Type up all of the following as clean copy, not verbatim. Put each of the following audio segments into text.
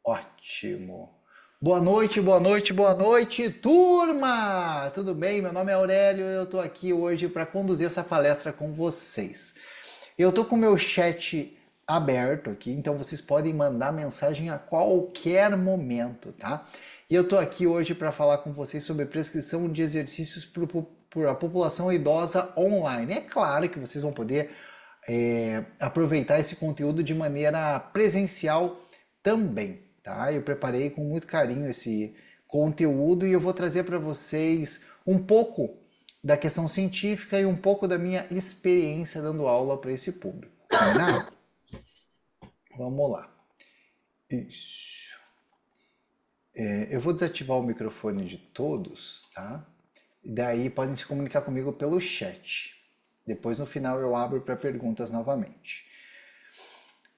Ótimo. Boa noite, boa noite, boa noite, turma! Tudo bem? Meu nome é Aurélio e eu tô aqui hoje para conduzir essa palestra com vocês. Eu tô com o meu chat aberto aqui, então vocês podem mandar mensagem a qualquer momento, tá? E eu tô aqui hoje para falar com vocês sobre prescrição de exercícios para a população idosa online. É claro que vocês vão poder aproveitar esse conteúdo de maneira presencial também, tá? Eu preparei com muito carinho esse conteúdo e eu vou trazer para vocês um pouco da questão científica e um pouco da minha experiência dando aula para esse público. Combinado? Vamos lá. Isso. Eu vou desativar o microfone de todos, tá? E daí podem se comunicar comigo pelo chat. Depois no final eu abro para perguntas novamente.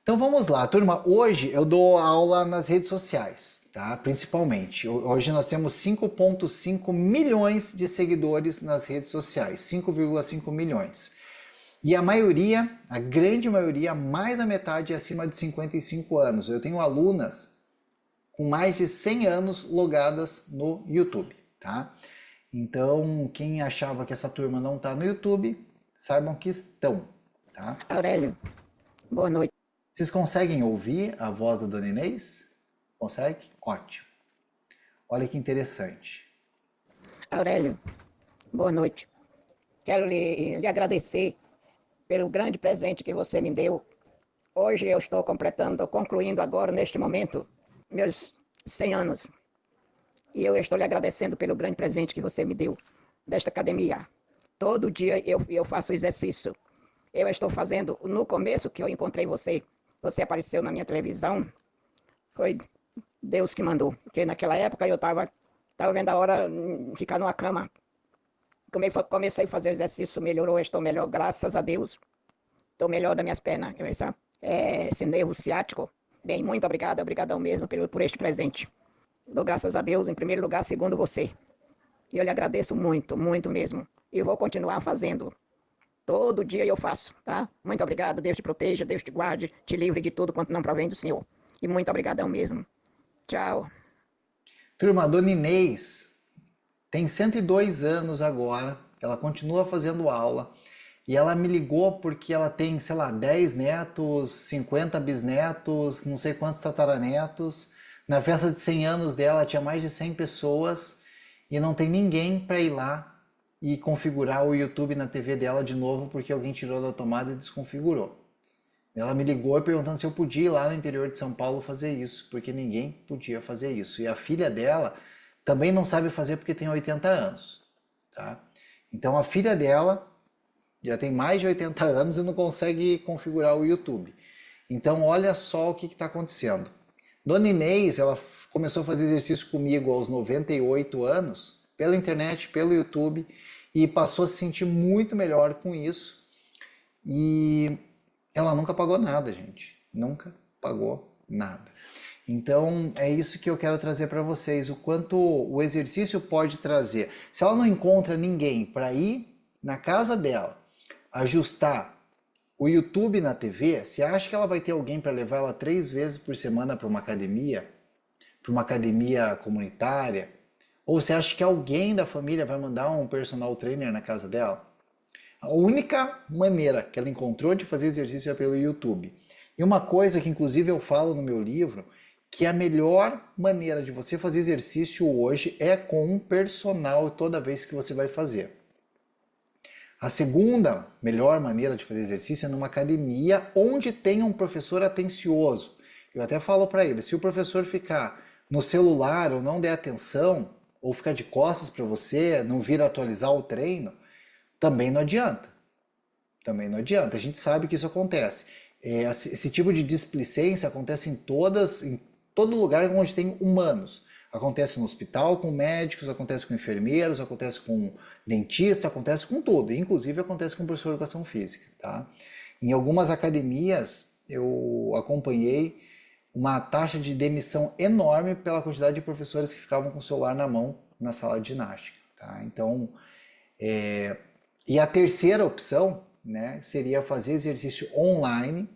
Então vamos lá, turma. Hoje eu dou aula nas redes sociais, tá? Principalmente. Hoje nós temos 5,5 milhões de seguidores nas redes sociais, 5,5 milhões. E a maioria, a grande maioria, mais da metade é acima de 55 anos. Eu tenho alunas com mais de 100 anos logadas no YouTube, tá? Então, quem achava que essa turma não está no YouTube, saibam que estão, tá? Aurélio, boa noite. Vocês conseguem ouvir a voz da Dona Inês? Consegue? Ótimo. Olha que interessante. Aurélio, boa noite. Quero lhe agradecer pelo grande presente que você me deu. Hoje eu estou concluindo agora, neste momento, meus 100 anos. E eu estou lhe agradecendo pelo grande presente que você me deu desta academia. Todo dia eu faço exercício. Eu estou fazendo, no começo que eu encontrei você, você apareceu na minha televisão, foi Deus que mandou. Porque naquela época eu estava vendo a hora de ficar numa cama. Comecei a fazer o exercício, melhorou, estou melhor, graças a Deus. Estou melhor das minhas pernas. Esse nervo ciático. Bem, muito obrigada, obrigadão mesmo por este presente. Dou graças a Deus, em primeiro lugar, segundo você. E eu lhe agradeço muito, muito mesmo. E vou continuar fazendo. Todo dia eu faço, tá? Muito obrigado, Deus te proteja, Deus te guarde, te livre de tudo quanto não provém do Senhor. E muito obrigadão mesmo. Tchau. Turma, a Dona Inês tem 102 anos agora, ela continua fazendo aula e ela me ligou porque ela tem, sei lá, 10 netos, 50 bisnetos, não sei quantos tataranetos. Na festa de 100 anos dela tinha mais de 100 pessoas e não tem ninguém para ir lá e configurar o YouTube na TV dela de novo porque alguém tirou da tomada e desconfigurou. Ela me ligou perguntando se eu podia ir lá no interior de São Paulo fazer isso, porque ninguém podia fazer isso. E a filha dela também não sabe fazer porque tem 80 anos, tá? Então a filha dela já tem mais de 80 anos e não consegue configurar o YouTube. Então olha só o que está acontecendo. Dona Inês, ela começou a fazer exercício comigo aos 98 anos, pela internet, pelo YouTube, e passou a se sentir muito melhor com isso. E ela nunca pagou nada, gente. Nunca pagou nada. Então é isso que eu quero trazer para vocês, o quanto o exercício pode trazer. Se ela não encontra ninguém para ir na casa dela, ajustar o YouTube na TV, você acha que ela vai ter alguém para levar ela 3 vezes por semana para uma academia comunitária? Ou você acha que alguém da família vai mandar um personal trainer na casa dela? A única maneira que ela encontrou de fazer exercício é pelo YouTube. E uma coisa que inclusive eu falo no meu livro, que a melhor maneira de você fazer exercício hoje é com um personal toda vez que você vai fazer. A segunda melhor maneira de fazer exercício é numa academia onde tem um professor atencioso. Eu até falo para ele, se o professor ficar no celular ou não der atenção, ou ficar de costas para você, não vir atualizar o treino, também não adianta. Também não adianta. A gente sabe que isso acontece. Esse tipo de displicência acontece em todo lugar onde tem humanos. Acontece no hospital com médicos, acontece com enfermeiros, acontece com dentista, acontece com tudo. Inclusive acontece com professor de educação física, tá? Em algumas academias eu acompanhei uma taxa de demissão enorme pela quantidade de professores que ficavam com o celular na mão na sala de ginástica, tá? Então, e a terceira opção, né, seria fazer exercício online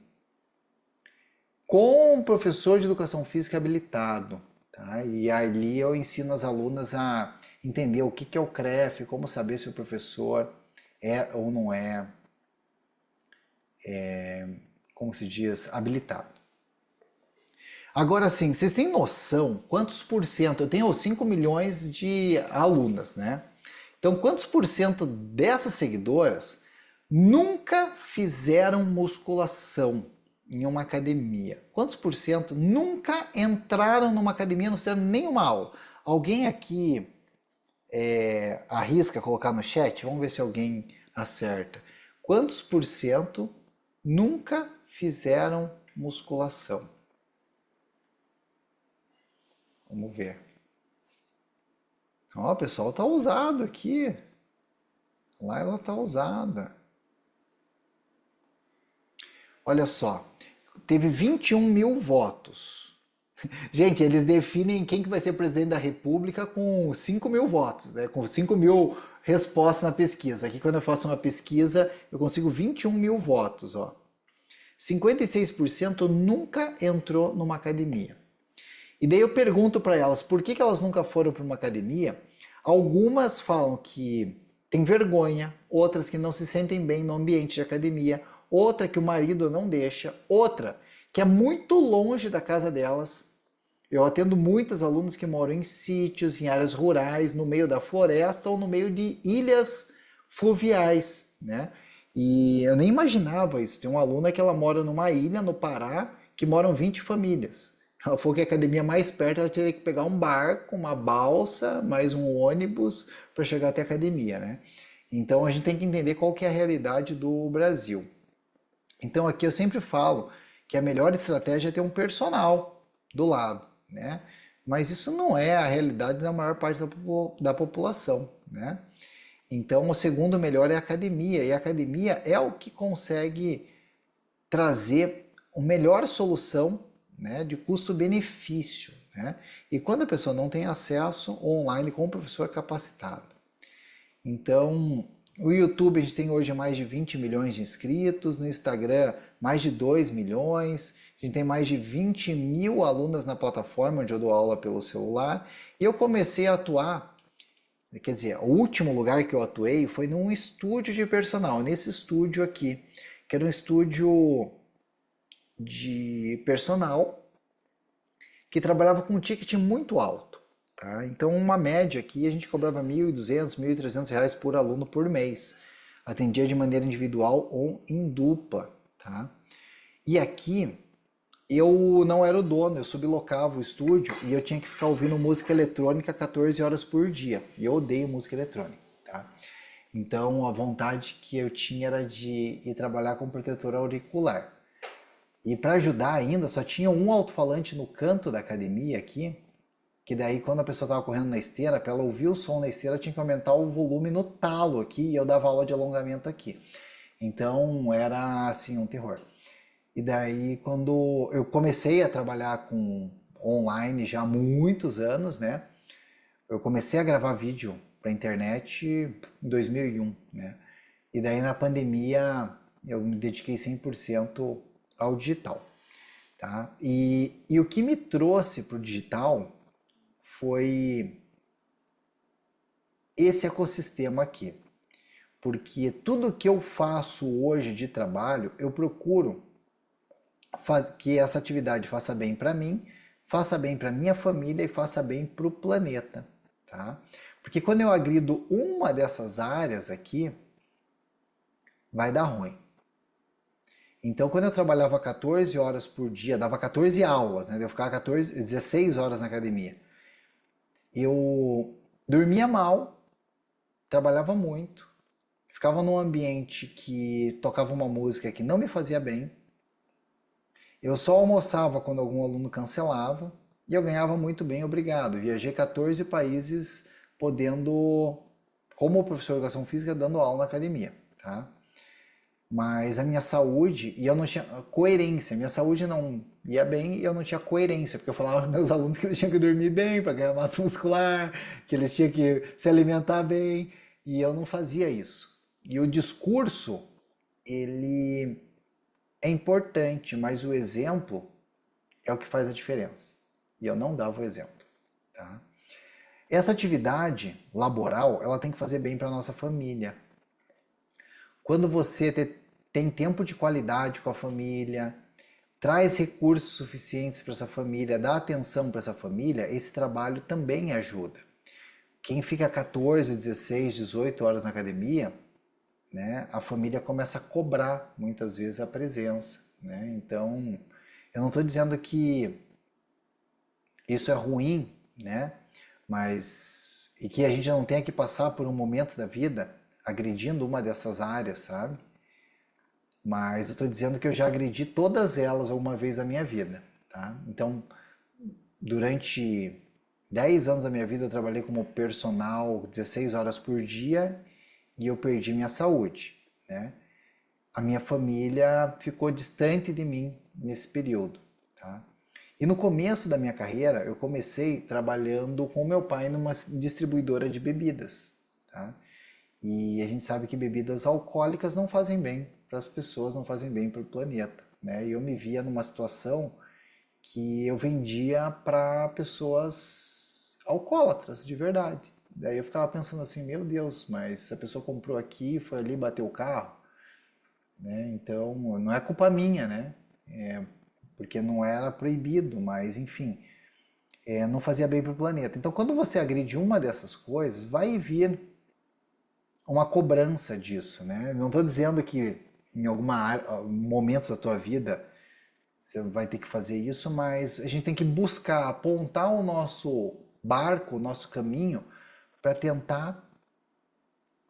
com um professor de educação física habilitado, tá? E ali eu ensino as alunas a entender o que que é o CREF, como saber se o professor é ou não é, como se diz, habilitado. Agora sim, vocês têm noção quantos por cento? Eu tenho 5 milhões de alunas, né? Então, quantos por cento dessas seguidoras nunca fizeram musculação em uma academia? Quantos por cento nunca entraram numa academia, não fizeram nenhuma aula? Alguém aqui arrisca colocar no chat? Vamos ver se alguém acerta. Quantos por cento nunca fizeram musculação? Vamos ver. Ó, o pessoal tá ousado aqui. Lá ela tá ousada. Olha só, teve 21 mil votos. Gente, eles definem quem que vai ser presidente da República com 5 mil votos, né? Com 5 mil respostas na pesquisa. Aqui quando eu faço uma pesquisa, eu consigo 21 mil votos, ó. 56% nunca entrou numa academia. E daí eu pergunto para elas por que elas nunca foram para uma academia. Algumas falam que tem vergonha, outras que não se sentem bem no ambiente de academia, outra que o marido não deixa, outra que é muito longe da casa delas. Eu atendo muitas alunas que moram em sítios, em áreas rurais, no meio da floresta ou no meio de ilhas fluviais, né? E eu nem imaginava isso. Tem uma aluna que ela mora numa ilha no Pará que moram 20 famílias. Ela falou que a academia mais perto ela teria que pegar um barco, uma balsa, mais um ônibus para chegar até a academia, né? Então a gente tem que entender qual que é a realidade do Brasil. Então aqui eu sempre falo que a melhor estratégia é ter um personal do lado, né? Mas isso não é a realidade da maior parte da população, né? Então o segundo melhor é a academia, e a academia é o que consegue trazer a melhor solução, né, de custo-benefício, né? E quando a pessoa não tem acesso online com um professor capacitado. Então, o YouTube a gente tem hoje mais de 20 milhões de inscritos, no Instagram mais de 2 milhões, a gente tem mais de 20 mil alunas na plataforma onde eu dou aula pelo celular, e eu comecei a atuar, quer dizer, o último lugar que eu atuei foi num estúdio de personal, nesse estúdio aqui, que era um estúdio de personal que trabalhava com um ticket muito alto. Tá? Então, uma média aqui, a gente cobrava R$ 1.200, R$ 1.300 por aluno por mês. Atendia de maneira individual ou em dupla. Tá? E aqui, eu não era o dono, eu sublocava o estúdio e eu tinha que ficar ouvindo música eletrônica 14 horas por dia. E eu odeio música eletrônica. Tá? Então, a vontade que eu tinha era de ir trabalhar com protetor auricular. E para ajudar ainda, só tinha um alto-falante no canto da academia aqui, que daí quando a pessoa estava correndo na esteira, para ela ouvir o som na esteira, tinha que aumentar o volume no talo aqui, e eu dava aula de alongamento aqui. Então era assim um terror. E daí quando eu comecei a trabalhar com online já há muitos anos, né? Eu comecei a gravar vídeo para internet em 2001, né? E daí na pandemia eu me dediquei 100% ao digital, tá? E o que me trouxe para o digital foi esse ecossistema aqui, porque tudo que eu faço hoje de trabalho, eu procuro que essa atividade faça bem para mim, faça bem para minha família e faça bem para o planeta, tá? Porque quando eu agrido uma dessas áreas aqui, vai dar ruim. Então, quando eu trabalhava 14 horas por dia, dava 14 aulas, né? Eu ficava 16 horas na academia. Eu dormia mal, trabalhava muito, ficava num ambiente que tocava uma música que não me fazia bem. Eu só almoçava quando algum aluno cancelava e eu ganhava muito bem, obrigado. Viajei 14 países podendo, como professor de educação física, dando aula na academia, tá? Mas a minha saúde, e eu não tinha coerência, minha saúde não ia bem e eu não tinha coerência, porque eu falava aos meus alunos que eles tinham que dormir bem para ganhar massa muscular, que eles tinham que se alimentar bem, e eu não fazia isso. E o discurso, ele é importante, mas o exemplo é o que faz a diferença. E eu não dava o exemplo, tá? Essa atividade laboral, ela tem que fazer bem para nossa família. Quando você tem tempo de qualidade com a família, traz recursos suficientes para essa família, dá atenção para essa família, esse trabalho também ajuda. Quem fica 14, 16, 18 horas na academia, né, a família começa a cobrar muitas vezes a presença, né? Então, eu não estou dizendo que isso é ruim, né? Mas e que a gente não tenha que passar por um momento da vida agredindo uma dessas áreas, sabe? Mas eu estou dizendo que eu já agredi todas elas alguma vez na minha vida, tá? Então, durante 10 anos da minha vida eu trabalhei como personal 16 horas por dia e eu perdi minha saúde, né? A minha família ficou distante de mim nesse período, tá? E no começo da minha carreira, eu comecei trabalhando com meu pai numa distribuidora de bebidas, tá? E a gente sabe que bebidas alcoólicas não fazem bem para as pessoas, não fazem bem para o planeta, né? E eu me via numa situação que eu vendia para pessoas alcoólatras, de verdade. Daí eu ficava pensando assim, meu Deus, mas a pessoa comprou aqui, foi ali, bateu o carro, né? Então, não é culpa minha, né? Porque não era proibido, mas enfim, não fazia bem para o planeta. Então, quando você agride uma dessas coisas, vai vir uma cobrança disso, né? Não estou dizendo que em alguma momento da tua vida você vai ter que fazer isso, mas a gente tem que buscar apontar o nosso barco, o nosso caminho, para tentar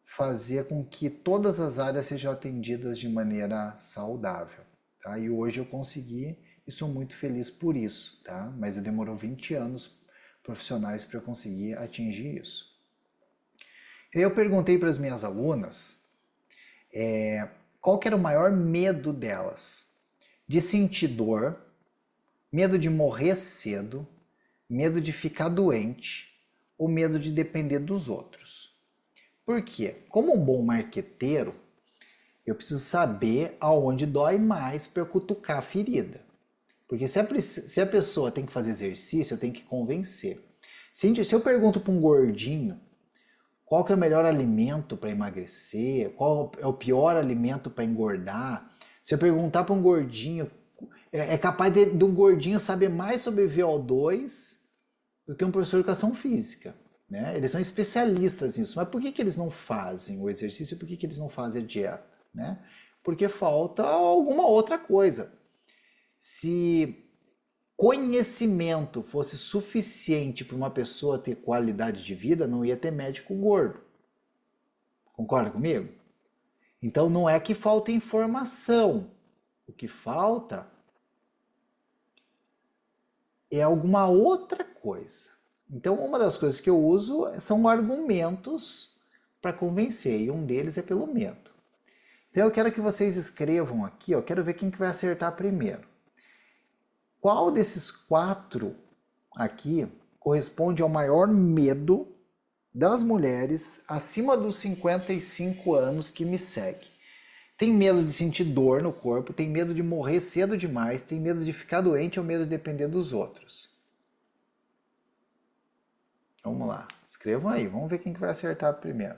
fazer com que todas as áreas sejam atendidas de maneira saudável, tá? E hoje eu consegui e sou muito feliz por isso, tá? Mas demorou 20 anos profissionais para eu conseguir atingir isso. Eu perguntei para as minhas alunas qual que era o maior medo delas. De sentir dor, medo de morrer cedo, medo de ficar doente ou medo de depender dos outros. Por quê? Como um bom marqueteiro, eu preciso saber aonde dói mais para eu cutucar a ferida. Porque se a pessoa tem que fazer exercício, eu tenho que convencer. Se eu pergunto para um gordinho qual que é o melhor alimento para emagrecer, qual é o pior alimento para engordar, se eu perguntar para um gordinho, é capaz de um gordinho saber mais sobre VO2 do que um professor de educação física, né? Eles são especialistas nisso. Mas por que eles não fazem o exercício? Por que eles não fazem a dieta, né? Porque falta alguma outra coisa. Se conhecimento fosse suficiente para uma pessoa ter qualidade de vida, não ia ter médico gordo. Concorda comigo? Então não é que falta informação. O que falta é alguma outra coisa. Então uma das coisas que eu uso são argumentos para convencer, e um deles é pelo medo. Então eu quero que vocês escrevam aqui, eu quero ver quem que vai acertar primeiro. Qual desses 4 aqui corresponde ao maior medo das mulheres acima dos 55 anos que me seguem? Tem medo de sentir dor no corpo, tem medo de morrer cedo demais, tem medo de ficar doente ou medo de depender dos outros. Vamos lá, escrevam aí, vamos ver quem que vai acertar primeiro.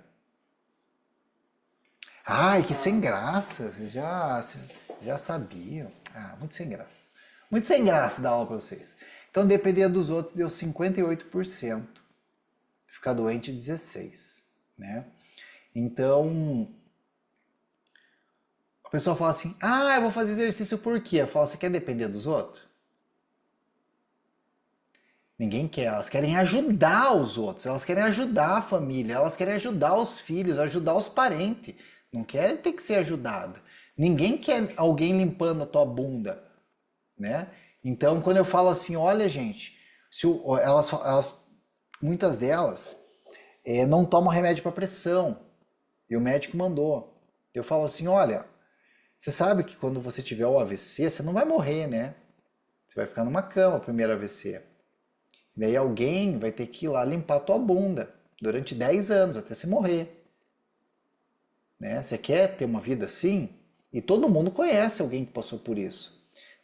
Ai, que sem graça, vocês já sabiam. Ah, muito sem graça. Muito sem graça dar aula para vocês. Então, depender dos outros deu 58%. Ficar doente, 16%. Né? Então, a pessoa fala assim, eu vou fazer exercício por quê? Eu falo, você quer depender dos outros? Ninguém quer, elas querem ajudar os outros, elas querem ajudar a família, elas querem ajudar os filhos, ajudar os parentes. Não querem ter que ser ajudada. Ninguém quer alguém limpando a tua bunda, né? Então, quando eu falo assim, olha, gente, muitas delas não tomam remédio para pressão e o médico mandou. Eu falo assim, olha, você sabe que quando você tiver o AVC, você não vai morrer, né? Você vai ficar numa cama o primeiro AVC. Daí alguém vai ter que ir lá limpar a tua bunda durante 10 anos até você morrer. Né? Você quer ter uma vida assim? E todo mundo conhece alguém que passou por isso.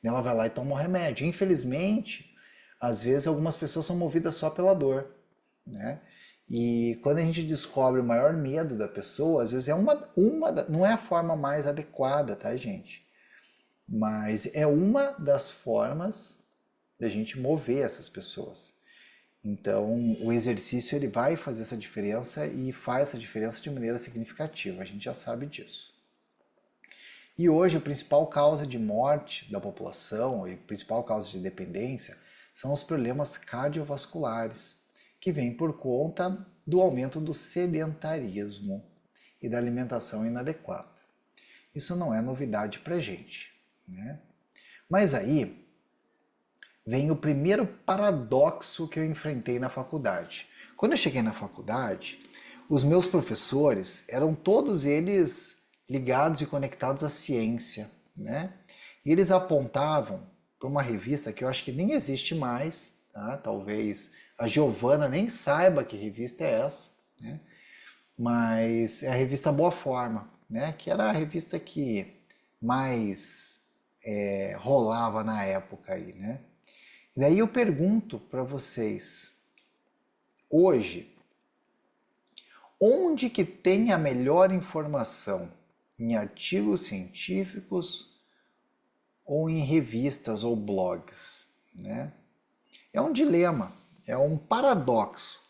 Ela vai lá e toma o remédio. Infelizmente, às vezes algumas pessoas são movidas só pela dor, né? E quando a gente descobre o maior medo da pessoa, às vezes não é a forma mais adequada, tá, gente? Mas é uma das formas da gente mover essas pessoas. Então, o exercício ele vai fazer essa diferença e faz essa diferença de maneira significativa, a gente já sabe disso. E hoje a principal causa de morte da população e a principal causa de dependência são os problemas cardiovasculares, que vêm por conta do aumento do sedentarismo e da alimentação inadequada. Isso não é novidade para a gente, né? Mas aí vem o primeiro paradoxo que eu enfrentei na faculdade. Quando eu cheguei na faculdade, os meus professores eram todos eles ligados e conectados à ciência, né? E eles apontavam para uma revista que eu acho que nem existe mais, tá? Talvez a Giovana nem saiba que revista é essa, né? Mas é a revista Boa Forma, né? Que era a revista que mais rolava na época aí, né? E daí eu pergunto para vocês, hoje, onde que tem a melhor informação? Em artigos científicos ou em revistas ou blogs, né? É um dilema, é um paradoxo,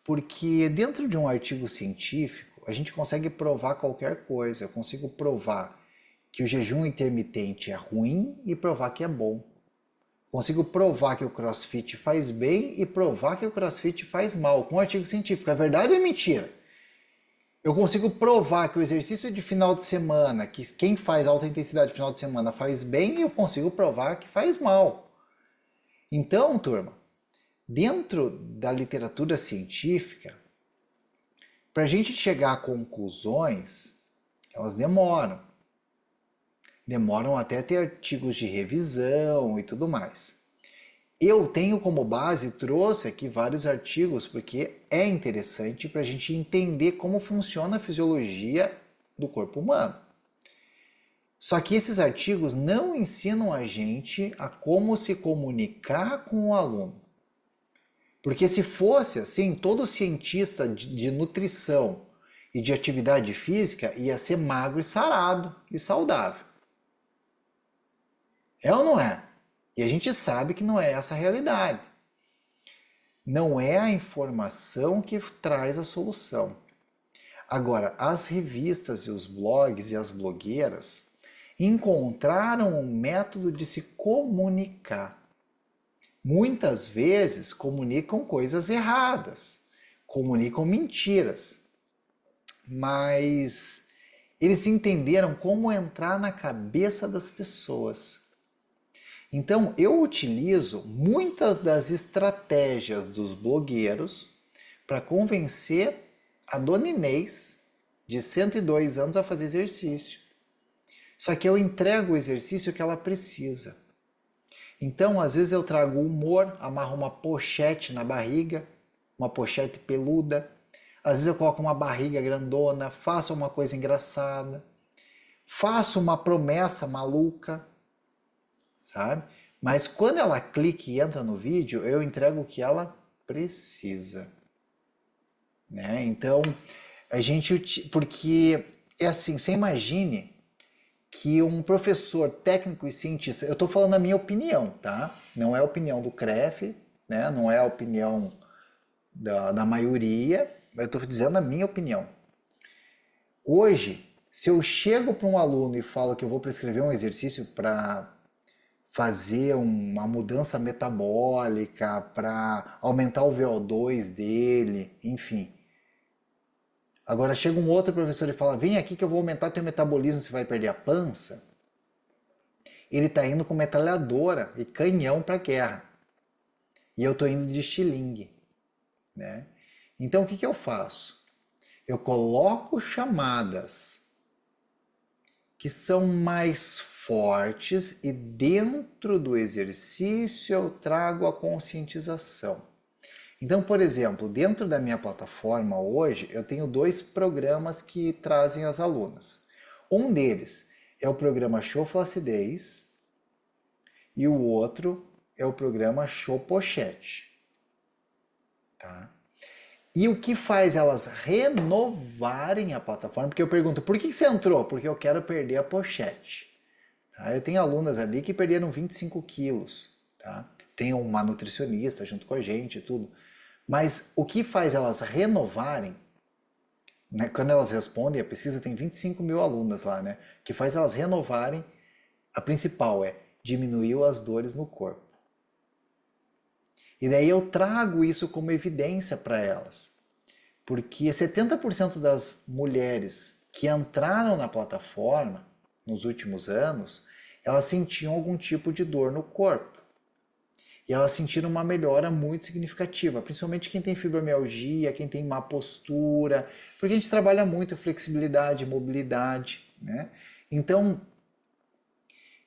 porque dentro de um artigo científico a gente consegue provar qualquer coisa. Eu consigo provar que o jejum intermitente é ruim e provar que é bom. Consigo provar que o CrossFit faz bem e provar que o CrossFit faz mal, com um artigo científico. É verdade ou é mentira? Eu consigo provar que o exercício de final de semana, que quem faz alta intensidade de final de semana faz bem, e eu consigo provar que faz mal. Então, turma, dentro da literatura científica, para a gente chegar a conclusões, elas demoram. Demoram até ter artigos de revisão e tudo mais. Eu tenho como base, trouxe aqui vários artigos, porque é interessante para a gente entender como funciona a fisiologia do corpo humano. Só que esses artigos não ensinam a gente a como se comunicar com o aluno. Porque se fosse assim, todo cientista de nutrição e de atividade física ia ser magro e sarado e saudável. É ou não é? E a gente sabe que não é essa a realidade. Não é a informação que traz a solução. Agora, as revistas e os blogs e as blogueiras encontraram um método de se comunicar. Muitas vezes comunicam coisas erradas, comunicam mentiras, mas eles entenderam como entrar na cabeça das pessoas. Então, eu utilizo muitas das estratégias dos blogueiros para convencer a dona Inês, de 102 anos, a fazer exercício. Só que eu entrego o exercício que ela precisa. Então, às vezes eu trago humor, amarro uma pochete na barriga, uma pochete peluda. Às vezes eu coloco uma barriga grandona, faço uma coisa engraçada. Faço uma promessa maluca, sabe? Mas quando ela clica e entra no vídeo, eu entrego o que ela precisa, né? Então, porque é assim, você imagine que um professor técnico e cientista, eu estou falando a minha opinião, tá? Não é a opinião do CREF, né? Não é a opinião da maioria, eu estou dizendo a minha opinião. Hoje, se eu chego para um aluno e falo que eu vou prescrever um exercício para fazer uma mudança metabólica, para aumentar o VO2 dele, enfim. Agora chega um outro professor e fala, vem aqui que eu vou aumentar teu metabolismo, você vai perder a pança. Ele está indo com metralhadora e canhão para a guerra. E eu estou indo de estilingue, né? Então o que eu faço? Eu coloco chamadas que são mais fortes e dentro do exercício eu trago a conscientização. Então, por exemplo, dentro da minha plataforma hoje eu tenho 2 programas que trazem as alunas. Um deles é o programa Show Flacidez, e o outro é o programa Show Pochete, tá? E o que faz elas renovarem a plataforma? Porque eu pergunto, por que você entrou? Porque eu quero perder a pochete. Tá? Eu tenho alunas ali que perderam 25 quilos. Tá? Tem uma nutricionista junto com a gente e tudo. Mas o que faz elas renovarem, né? Quando elas respondem, a pesquisa tem 25 mil alunas lá, né? O que faz elas renovarem, a principal é diminuiu as dores no corpo. E daí eu trago isso como evidência para elas. Porque 70% das mulheres que entraram na plataforma nos últimos anos, elas sentiam algum tipo de dor no corpo. E elas sentiram uma melhora muito significativa, principalmente quem tem fibromialgia, quem tem má postura, porque a gente trabalha muito flexibilidade, mobilidade, né? Então,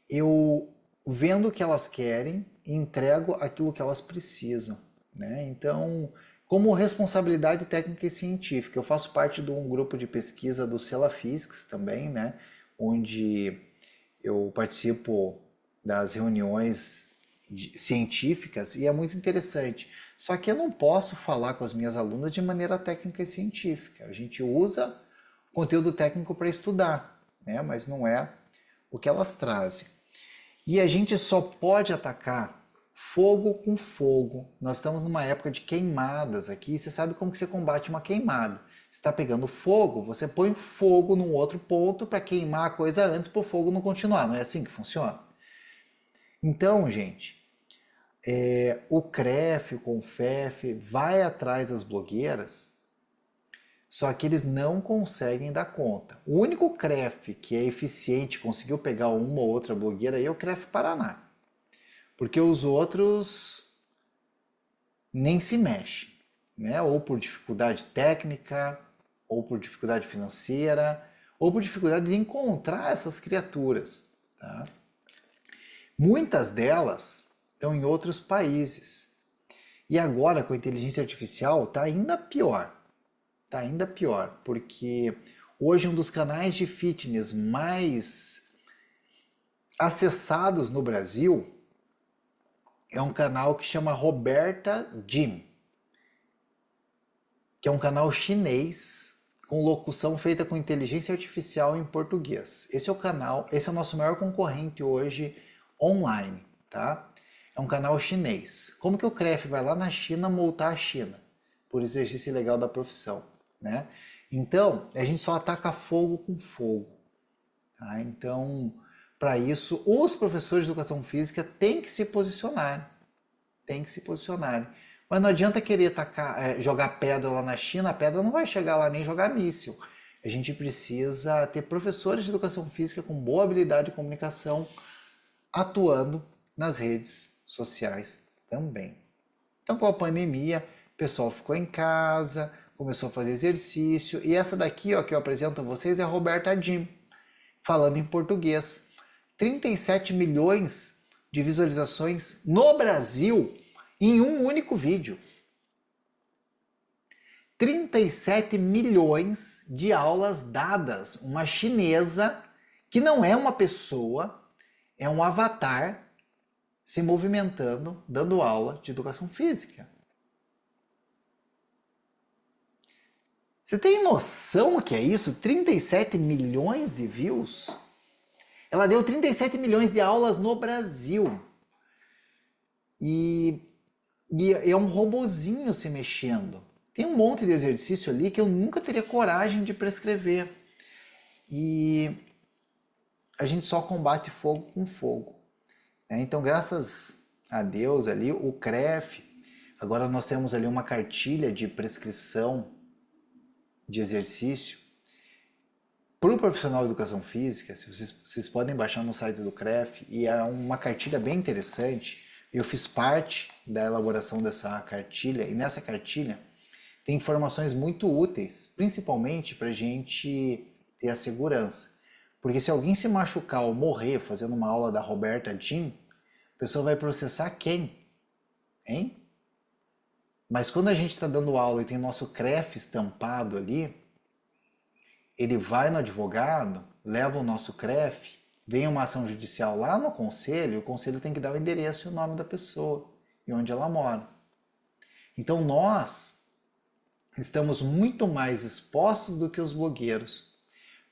eu vendo o que elas querem, entrego aquilo que elas precisam, né? Então, como responsabilidade técnica e científica, eu faço parte de um grupo de pesquisa do Celafiscs também, né? Onde eu participo das reuniões científicas e é muito interessante. Só que eu não posso falar com as minhas alunas de maneira técnica e científica. A gente usa conteúdo técnico para estudar, né? Mas não é o que elas trazem. E a gente só pode atacar fogo com fogo. Nós estamos numa época de queimadas aqui. Você sabe como que você combate uma queimada? Você está pegando fogo, você põe fogo num outro ponto para queimar a coisa antes para o fogo não continuar. Não é assim que funciona? Então, gente, o CREF, o CONFEF vai atrás das blogueiras, só que eles não conseguem dar conta. O único CREF que é eficiente, conseguiu pegar uma ou outra blogueira aí é o CREF Paraná. Porque os outros nem se mexem, né? Ou por dificuldade técnica, ou por dificuldade financeira, ou por dificuldade de encontrar essas criaturas, tá? Muitas delas estão em outros países. E agora com a inteligência artificial está ainda pior. Está ainda pior, porque hoje um dos canais de fitness mais acessados no Brasil é um canal que chama Roberta Gym, que é um canal chinês com locução feita com inteligência artificial em português. Esse é o canal, esse é o nosso maior concorrente hoje online, tá? É um canal chinês. Como que o CREF vai lá na China multar a China por exercício ilegal da profissão, né? Então, a gente só ataca fogo com fogo, tá? Então, para isso, os professores de educação física têm que se posicionar. Tem que se posicionar. Mas não adianta querer jogar pedra lá na China, a pedra não vai chegar lá nem jogar míssil. A gente precisa ter professores de educação física com boa habilidade de comunicação atuando nas redes sociais também. Então, com a pandemia, o pessoal ficou em casa, começou a fazer exercício. E essa daqui, ó, que eu apresento a vocês é a Roberta Jim, falando em português. 37 milhões de visualizações no Brasil em um único vídeo. 37 milhões de aulas dadas. Uma chinesa que não é uma pessoa, é um avatar se movimentando, dando aula de educação física. Você tem noção do que é isso? 37 milhões de views? Ela deu 37 milhões de aulas no Brasil. E é um robozinho se mexendo. Tem um monte de exercício ali que eu nunca teria coragem de prescrever. E a gente só combate fogo com fogo. Então, graças a Deus ali, o CREF, agora nós temos ali uma cartilha de prescrição de exercício para o profissional de educação física. Vocês podem baixar no site do CREF, e é uma cartilha bem interessante. Eu fiz parte da elaboração dessa cartilha, e nessa cartilha tem informações muito úteis, principalmente para a gente ter a segurança. Porque se alguém se machucar ou morrer fazendo uma aula da Roberta Jim, a pessoa vai processar quem? Hein? Mas quando a gente está dando aula e tem nosso CREF estampado ali, ele vai no advogado, leva o nosso CREF vem uma ação judicial lá no conselho, o conselho tem que dar o endereço e o nome da pessoa e onde ela mora. Então nós estamos muito mais expostos do que os blogueiros,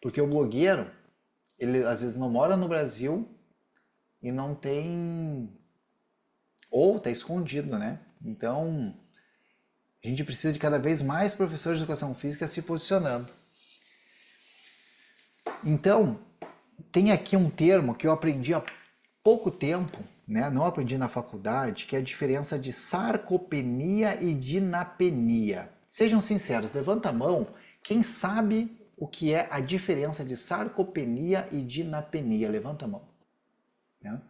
porque o blogueiro, ele às vezes não mora no Brasil e não tem, ou está escondido, né? Então a gente precisa de cada vez mais professores de educação física se posicionando. Então, tem aqui um termo que eu aprendi há pouco tempo, né? Não aprendi na faculdade, que é a diferença de sarcopenia e dinapenia. Sejam sinceros, levanta a mão quem sabe o que é a diferença de sarcopenia e dinapenia. Levanta a mão. Né?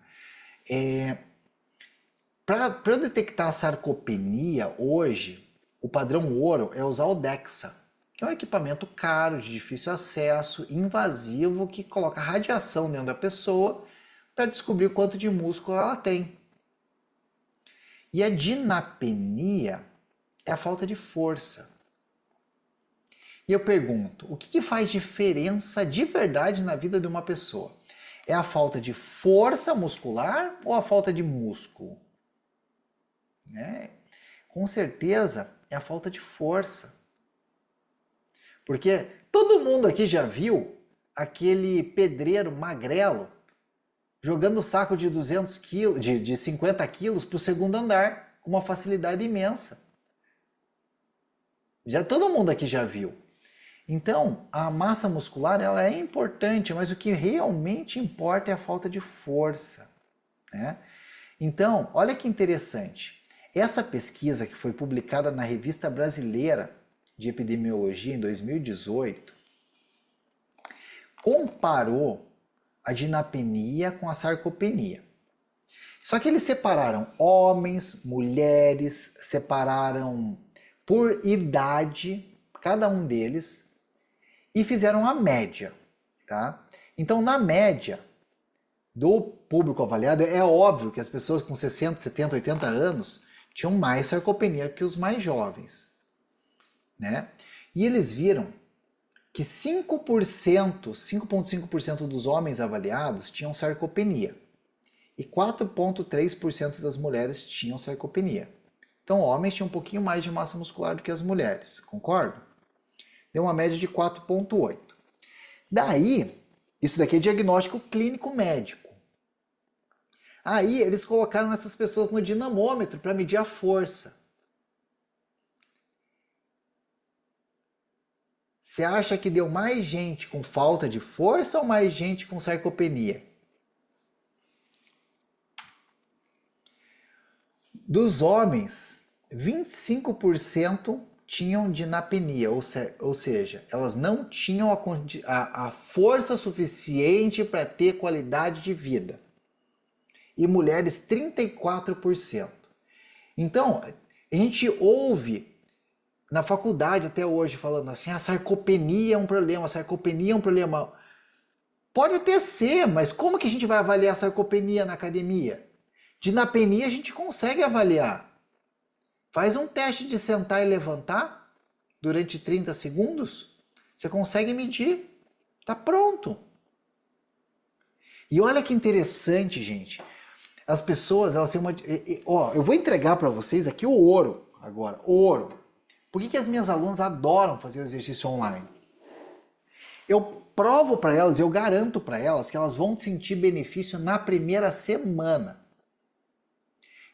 Para eu detectar a sarcopenia hoje, o padrão ouro é usar o DEXA, que é um equipamento caro, de difícil acesso, invasivo, que coloca radiação dentro da pessoa para descobrir quanto de músculo ela tem. E a dinapenia é a falta de força. E eu pergunto, o que faz diferença de verdade na vida de uma pessoa? É a falta de força muscular ou a falta de músculo? Com certeza é a falta de força. Porque todo mundo aqui já viu aquele pedreiro magrelo jogando saco de 200 quilos, de 50 quilos para o segundo andar, com uma facilidade imensa. Todo mundo aqui já viu. Então, a massa muscular ela é importante, mas o que realmente importa é a falta de força. Né? Então, olha que interessante. Essa pesquisa que foi publicada na Revista Brasileira de Epidemiologia em 2018 comparou a dinapenia com a sarcopenia. Só que eles separaram homens, mulheres, separaram por idade, cada um deles, e fizeram a média. Tá? Então, na média do público avaliado, é óbvio que as pessoas com 60, 70, 80 anos tinham mais sarcopenia que os mais jovens. Né? E eles viram que 5,5% dos homens avaliados tinham sarcopenia e 4,3% das mulheres tinham sarcopenia. Então, homens tinham um pouquinho mais de massa muscular do que as mulheres, concordo? Deu uma média de 4,8. Daí, isso daqui é diagnóstico clínico médico. Aí, eles colocaram essas pessoas no dinamômetro para medir a força. Você acha que deu mais gente com falta de força ou mais gente com sarcopenia? Dos homens, 25% tinham dinapenia, ou seja, elas não tinham a força suficiente para ter qualidade de vida. E mulheres, 34%. Então, a gente ouve na faculdade até hoje falando assim, a sarcopenia é um problema, a sarcopenia é um problema. Pode até ser, mas como que a gente vai avaliar a sarcopenia na academia? Dinapenia a gente consegue avaliar. Faz um teste de sentar e levantar durante 30 segundos, você consegue medir. Tá pronto. E olha que interessante, gente. As pessoas, elas têm uma... Ó, eu vou entregar para vocês aqui o ouro agora, ouro. Por que as minhas alunas adoram fazer o exercício online? Eu provo para elas, eu garanto para elas que elas vão sentir benefício na primeira semana.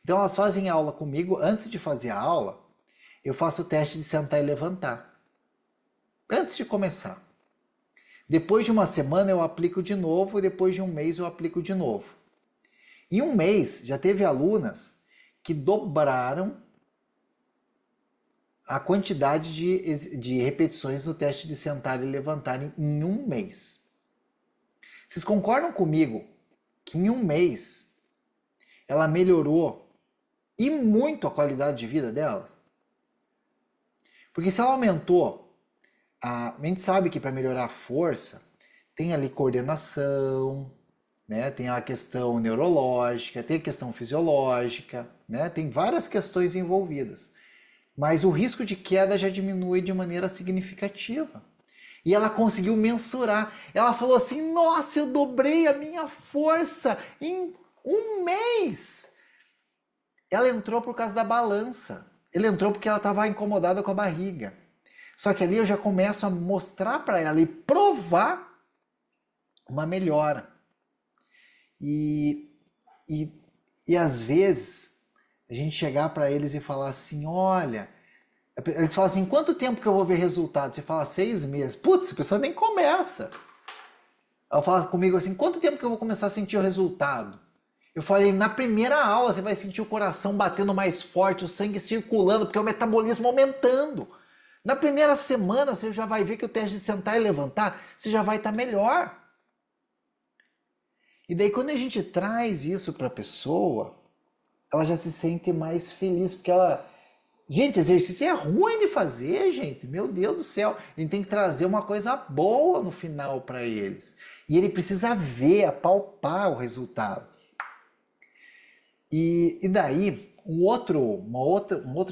Então elas fazem aula comigo, antes de fazer a aula, eu faço o teste de sentar e levantar. Antes de começar. Depois de uma semana eu aplico de novo e depois de um mês eu aplico de novo. Em um mês já teve alunas que dobraram a quantidade de repetições no teste de sentar e levantar em um mês. Vocês concordam comigo que em um mês ela melhorou e muito a qualidade de vida dela? Porque se ela aumentou, a gente sabe que para melhorar a força tem ali coordenação, né? Tem a questão neurológica, tem a questão fisiológica, né? Tem várias questões envolvidas. Mas o risco de queda já diminui de maneira significativa. E ela conseguiu mensurar. Ela falou assim: nossa, eu dobrei a minha força em um mês. Ela entrou por causa da balança. Ela entrou porque ela estava incomodada com a barriga. Só que ali eu já começo a mostrar para ela e provar uma melhora. E, e, e às vezes a gente chegar para eles e falar assim: olha, eles falam assim: quanto tempo que eu vou ver resultado? Você fala 6 meses. Putz, a pessoa nem começa. Ela fala comigo assim: quanto tempo que eu vou começar a sentir o resultado? Eu falei: na primeira aula você vai sentir o coração batendo mais forte, o sangue circulando, porque é o metabolismo aumentando. Na primeira semana você já vai ver que o teste de sentar e levantar, você já vai estar melhor. E daí quando a gente traz isso para a pessoa, ela já se sente mais feliz, porque ela... Gente, exercício é ruim de fazer, gente. Meu Deus do céu. A gente tem que trazer uma coisa boa no final para eles. E ele precisa ver, apalpar o resultado. E daí, um outro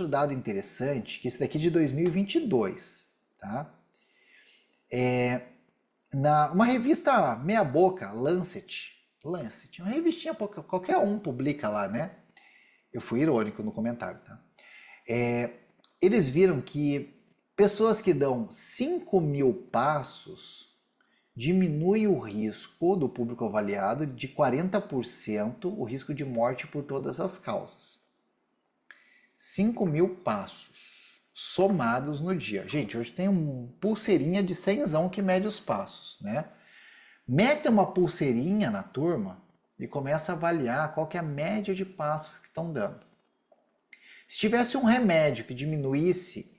dado interessante, que esse daqui é de 2022, tá? Uma revista meia boca, Lancet, uma revistinha, qualquer um publica lá, né? Eu fui irônico no comentário, tá? Eles viram que pessoas que dão 5.000 passos diminui o risco do público avaliado de 40%, o risco de morte por todas as causas. 5.000 passos somados no dia. Gente, hoje tem uma pulseirinha de 100zão que mede os passos, né? Mete uma pulseirinha na turma e começa a avaliar qual que é a média de passos que estão dando. Se tivesse um remédio que diminuísse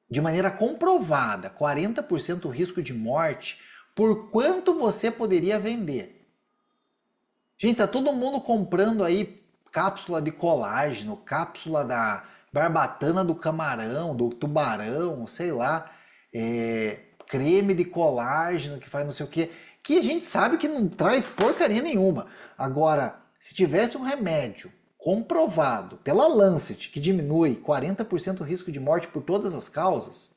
de maneira comprovada 40% o risco de morte, por quanto você poderia vender? Gente, tá todo mundo comprando aí cápsula de colágeno, cápsula da barbatana do camarão, do tubarão, sei lá, creme de colágeno que faz não sei o que a gente sabe que não traz porcaria nenhuma. Agora, se tivesse um remédio comprovado pela Lancet que diminui 40% o risco de morte por todas as causas,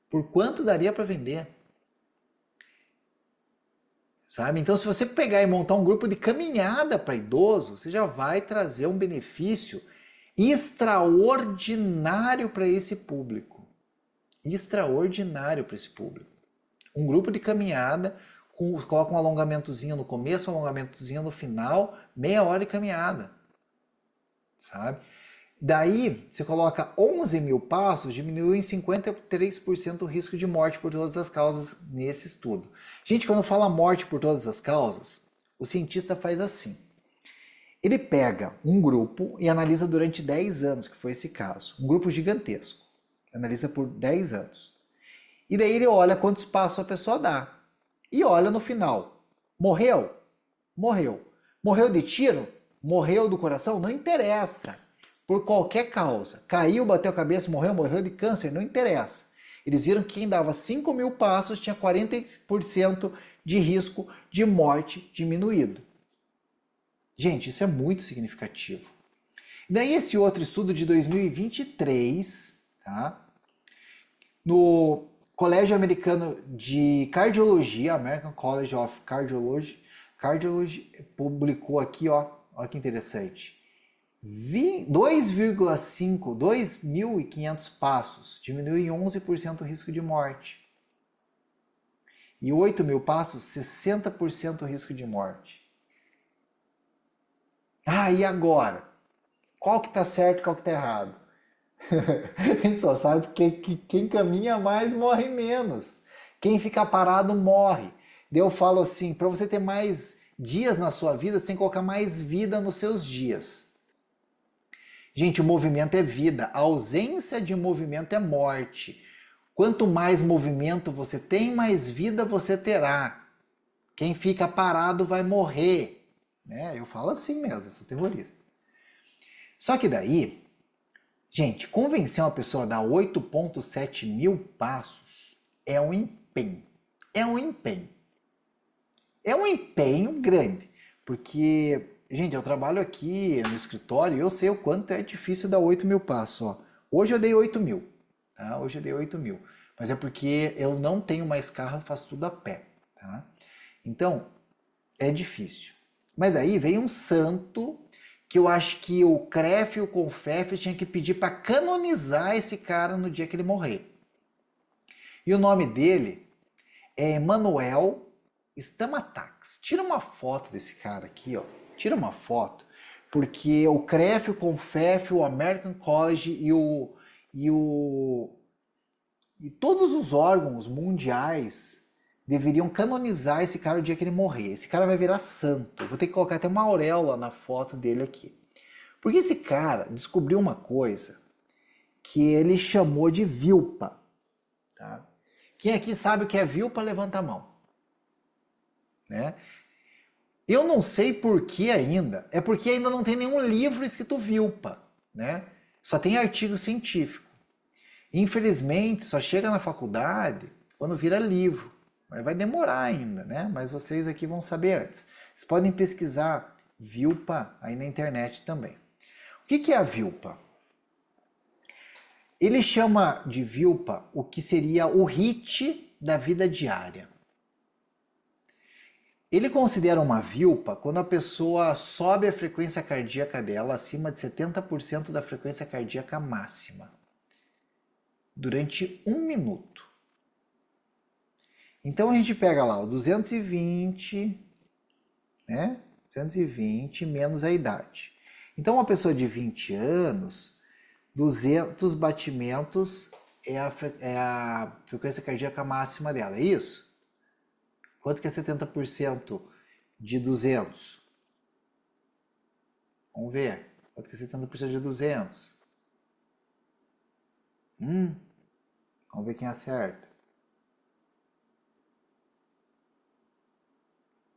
por quanto daria para vender? Sabe? Então, se você pegar e montar um grupo de caminhada para idoso, você já vai trazer um benefício extraordinário para esse público. Extraordinário para esse público. Um grupo de caminhada, coloca um alongamentozinho no começo, um alongamentozinho no final, meia hora de caminhada. Sabe? Daí, você coloca 11.000 passos, diminui em 53% o risco de morte por todas as causas nesse estudo. Gente, quando fala morte por todas as causas, o cientista faz assim. Ele pega um grupo e analisa durante 10 anos, que foi esse caso. Um grupo gigantesco. Analisa por 10 anos. E daí ele olha quantos passos a pessoa dá. E olha no final. Morreu? Morreu. Morreu de tiro? Morreu do coração? Não interessa. Por qualquer causa. Caiu, bateu a cabeça, morreu de câncer, não interessa. Eles viram que quem dava 5.000 passos tinha 40% de risco de morte diminuído. Gente, isso é muito significativo. E daí esse outro estudo de 2023, tá? No Colégio Americano de Cardiologia, American College of Cardiology, publicou aqui, ó, olha que interessante. 2.500 passos diminui em 11% o risco de morte. E 8.000 passos, 60% o risco de morte. Ah, e agora? Qual que tá certo e qual que tá errado? A gente só sabe que quem caminha mais morre menos. Quem fica parado morre. Daí eu falo assim, para você ter mais dias na sua vida, você tem que colocar mais vida nos seus dias. Gente, o movimento é vida, a ausência de movimento é morte. Quanto mais movimento você tem, mais vida você terá. Quem fica parado vai morrer. Né? Eu falo assim mesmo, eu sou terrorista. Só que daí, gente, convencer uma pessoa a dar 8.7 mil passos é um empenho. É um empenho. É um empenho grande, porque... Gente, eu trabalho aqui no escritório e eu sei o quanto é difícil dar 8.000 passos. Ó. Hoje eu dei 8.000. Tá? Hoje eu dei 8.000. mas é porque eu não tenho mais carro, eu faço tudo a pé, tá? Então, é difícil. Mas daí vem um santo que eu acho que o CREF e o CONFEF tinha que pedir para canonizar esse cara no dia que ele morrer. E o nome dele é Emanuel Stamatax. Tira uma foto desse cara aqui, ó. Tira uma foto, porque o CREF, o CONFEF, o American College e todos os órgãos mundiais deveriam canonizar esse cara o dia que ele morrer. Esse cara vai virar santo. Vou ter que colocar até uma auréola na foto dele aqui. Porque esse cara descobriu uma coisa que ele chamou de vilpa. Tá? Quem aqui sabe o que é vilpa, levanta a mão. Né? Eu não sei por que ainda. É porque ainda não tem nenhum livro escrito vilpa. Né? Só tem artigo científico. Infelizmente, só chega na faculdade quando vira livro. Mas vai demorar ainda, né? Mas vocês aqui vão saber antes. Vocês podem pesquisar vilpa aí na internet também. O que é a vilpa? Ele chama de vilpa o que seria o HIIT da vida diária. Ele considera uma vilpa quando a pessoa sobe a frequência cardíaca dela acima de 70% da frequência cardíaca máxima durante 1 minuto. Então a gente pega lá o 220, né? 220 menos a idade. Então uma pessoa de 20 anos, 200 batimentos é a frequência cardíaca máxima dela, é isso? Quanto que é 70% de 200? Vamos ver. Quanto que é 70% de 200? Vamos ver quem acerta.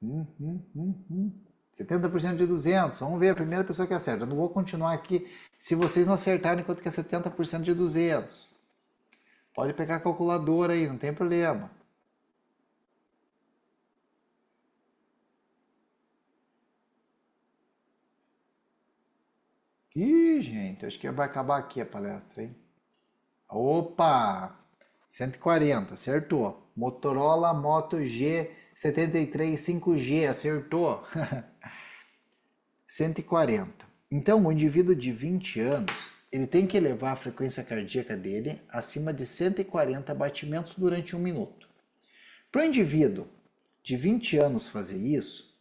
70% de 200. Vamos ver a primeira pessoa que acerta. Eu não vou continuar aqui se vocês não acertarem quanto que é 70% de 200. Pode pegar a calculadora aí, não tem problema. Ih, gente, acho que vai acabar aqui a palestra, hein? Opa! 140, acertou. Motorola Moto G73 5G, acertou. 140. Então, o indivíduo de 20 anos, ele tem que elevar a frequência cardíaca dele acima de 140 batimentos durante 1 minuto. Para o indivíduo de 20 anos fazer isso,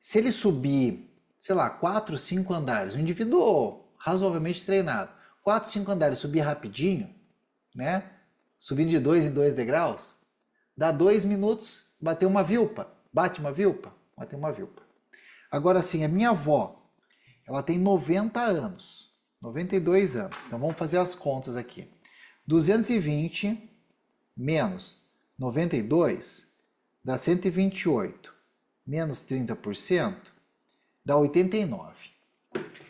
se ele subir, sei lá, 4, 5 andares, um indivíduo razoavelmente treinado, 4, 5 andares, subir rapidinho, né? Subindo de 2 em 2 degraus, dá 2 minutos, bateu uma vilpa. Bate uma vilpa? Bateu uma vilpa. Agora sim, a minha avó, ela tem 90 anos, 92 anos. Então vamos fazer as contas aqui. 220 menos 92 dá 128, menos 30% dá 89.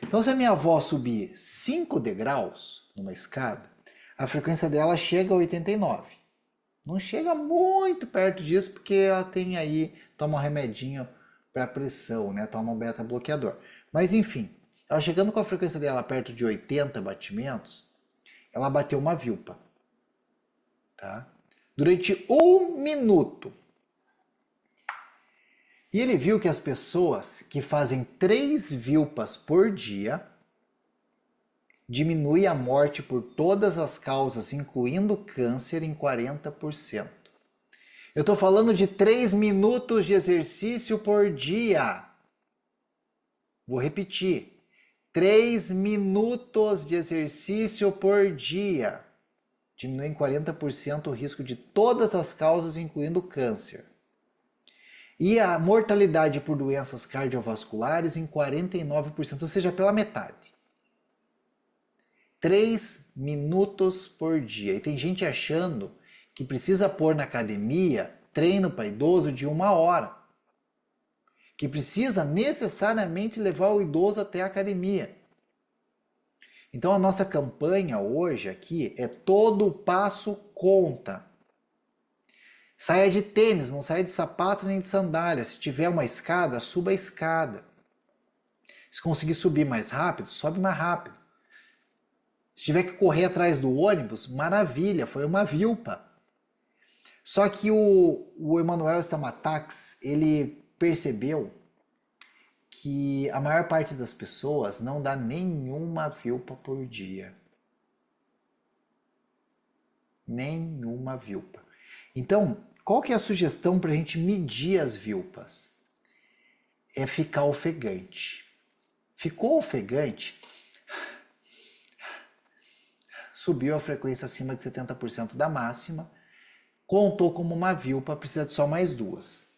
Então se a minha avó subir 5 degraus numa escada, a frequência dela chega a 89. Não chega muito perto disso porque ela tem aí, toma um remedinho para pressão, né? Toma um beta bloqueador. Mas enfim, ela chegando com a frequência dela perto de 80 batimentos, ela bateu uma vilpa. Tá? Durante 1 minuto. E ele viu que as pessoas que fazem 3 vilpas por dia diminui a morte por todas as causas, incluindo câncer, em 40%. Eu estou falando de 3 minutos de exercício por dia. Vou repetir. 3 minutos de exercício por dia. Diminui em 40% o risco de todas as causas, incluindo câncer. E a mortalidade por doenças cardiovasculares em 49%, ou seja, pela metade. 3 minutos por dia. E tem gente achando que precisa pôr na academia treino para idoso de 1 hora. Que precisa necessariamente levar o idoso até a academia. Então a nossa campanha hoje aqui é todo passo conta. Saia de tênis, não saia de sapato nem de sandália. Se tiver uma escada, suba a escada. Se conseguir subir mais rápido, sobe mais rápido. Se tiver que correr atrás do ônibus, maravilha, foi uma vilpa. Só que o Emmanuel Stamatax, ele percebeu que a maior parte das pessoas não dá nenhuma vilpa por dia. Nenhuma vilpa. Então, qual que é a sugestão para a gente medir as vilpas? É ficar ofegante. Ficou ofegante, subiu a frequência acima de 70% da máxima, contou como uma vilpa, precisa de só mais 2.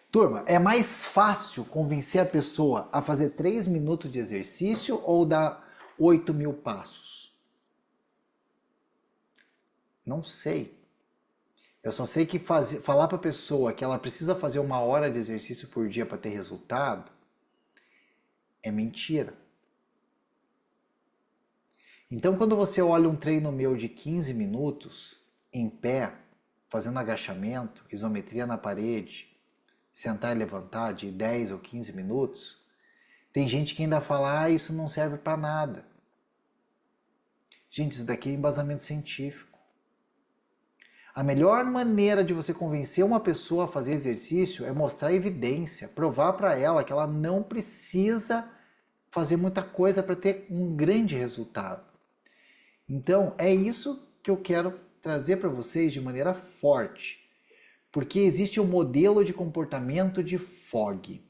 Turma, é mais fácil convencer a pessoa a fazer 3 minutos de exercício ou dar 8.000 passos? Não sei. Eu só sei que falar para a pessoa que ela precisa fazer 1 hora de exercício por dia para ter resultado é mentira. Então, quando você olha um treino meu de 15 minutos, em pé, fazendo agachamento, isometria na parede, sentar e levantar de 10 ou 15 minutos, tem gente que ainda fala, isso não serve para nada. Gente, isso daqui é embasamento científico. A melhor maneira de você convencer uma pessoa a fazer exercício é mostrar evidência, provar para ela que ela não precisa fazer muita coisa para ter um grande resultado. Então, é isso que eu quero trazer para vocês de maneira forte. Porque existe um modelo de comportamento de Fogg.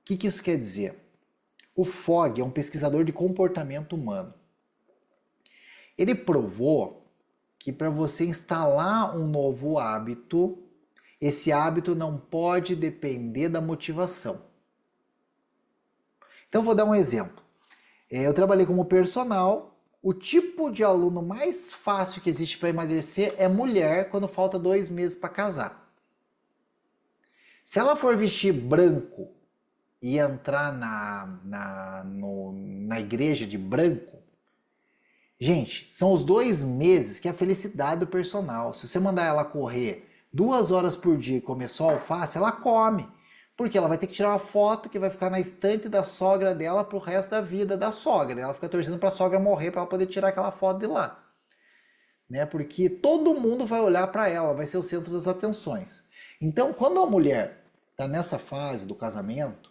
O que isso quer dizer? O Fogg é um pesquisador de comportamento humano. Ele provou que para você instalar um novo hábito, esse hábito não pode depender da motivação. Então vou dar um exemplo. Eu trabalhei como personal. O tipo de aluno mais fácil que existe para emagrecer é mulher quando falta 2 meses para casar. Se ela for vestir branco e entrar na igreja de branco, gente, são os 2 meses que é a felicidade do personal. Se você mandar ela correr 2 horas por dia e comer só alface, ela come. Porque ela vai ter que tirar uma foto que vai ficar na estante da sogra dela pro resto da vida da sogra. Ela fica torcendo para a sogra morrer para ela poder tirar aquela foto de lá. Né? Porque todo mundo vai olhar para ela, vai ser o centro das atenções. Então, quando a mulher está nessa fase do casamento,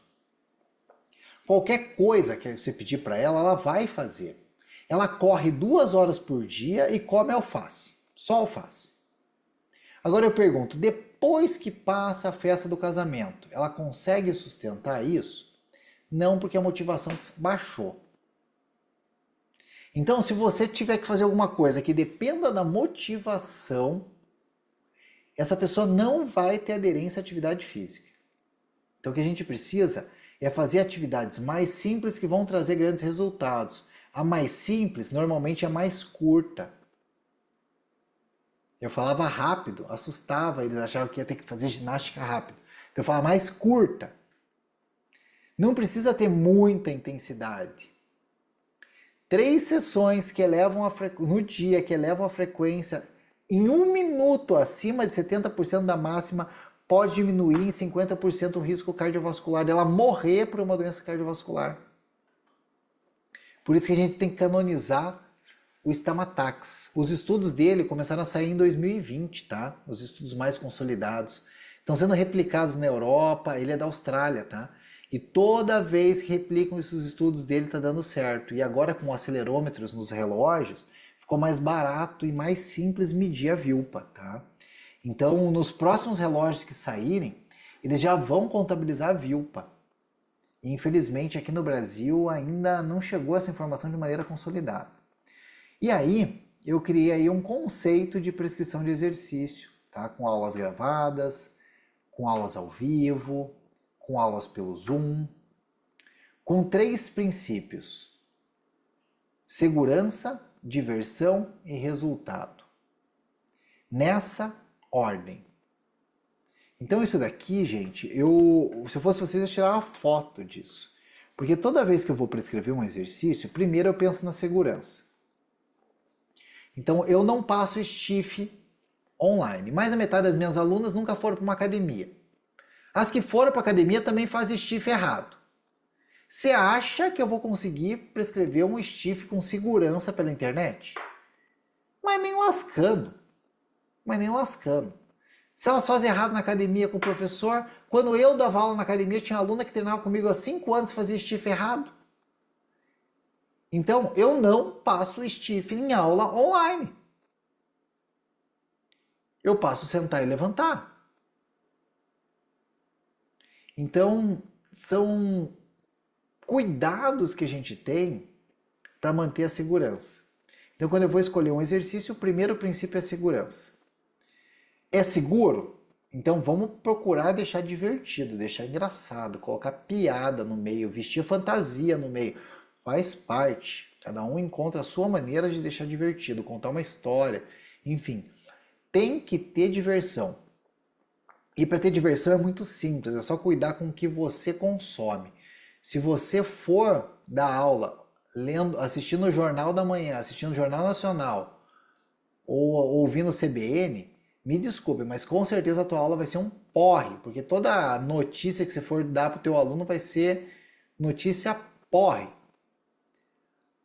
qualquer coisa que você pedir para ela, ela vai fazer. Ela corre 2 horas por dia e come alface. Só alface. Agora eu pergunto, depois que passa a festa do casamento, ela consegue sustentar isso? Não, porque a motivação baixou. Então, se você tiver que fazer alguma coisa que dependa da motivação, essa pessoa não vai ter aderência à atividade física. Então, o que a gente precisa é fazer atividades mais simples que vão trazer grandes resultados. A mais simples, normalmente, é mais curta. Eu falava rápido, assustava, eles achavam que ia ter que fazer ginástica rápido. Então eu falava mais curta. Não precisa ter muita intensidade. 3 sessões que elevam no dia, que elevam a frequência em 1 minuto acima de 70% da máxima, pode diminuir em 50% o risco cardiovascular dela morrer por uma doença cardiovascular. Por isso que a gente tem que canonizar o Stamatax. Os estudos dele começaram a sair em 2020, tá? Os estudos mais consolidados. Estão sendo replicados na Europa, ele é da Austrália, tá? E toda vez que replicam esses estudos dele tá dando certo. E agora com acelerômetros nos relógios, ficou mais barato e mais simples medir a vilpa, tá? Então, nos próximos relógios que saírem, eles já vão contabilizar a vilpa. E, infelizmente, aqui no Brasil ainda não chegou essa informação de maneira consolidada. E aí, eu criei aí um conceito de prescrição de exercício, tá? Com aulas gravadas, com aulas ao vivo, com aulas pelo Zoom, com 3 princípios: segurança, diversão e resultado. Nessa ordem. Então isso daqui, gente, se eu fosse vocês, eu ia tirar uma foto disso. Porque toda vez que eu vou prescrever um exercício, primeiro eu penso na segurança. Então, eu não passo stiff online. Mais da metade das minhas alunas nunca foram para uma academia. As que foram para a academia também fazem stiff errado. Você acha que eu vou conseguir prescrever um stiff com segurança pela internet? Mas nem lascando. Mas nem lascando. Se elas fazem errado na academia com o professor, quando eu dava aula na academia, tinha aluna que treinava comigo há 5 anos e fazia stiff errado. Então, eu não passo stiff em aula online. Eu passo sentar e levantar. Então, são cuidados que a gente tem para manter a segurança. Então, quando eu vou escolher um exercício, o primeiro princípio é a segurança. É seguro? Então vamos procurar deixar divertido, deixar engraçado, colocar piada no meio, vestir fantasia no meio. Faz parte. Cada um encontra a sua maneira de deixar divertido, contar uma história, enfim. Tem que ter diversão. E para ter diversão é muito simples, é só cuidar com o que você consome. Se você for dar aula lendo, assistindo o Jornal da Manhã, assistindo o Jornal Nacional ou ouvindo o CBN, me desculpe, mas com certeza a tua aula vai ser um porre, porque toda notícia que você for dar para o teu aluno vai ser notícia porre.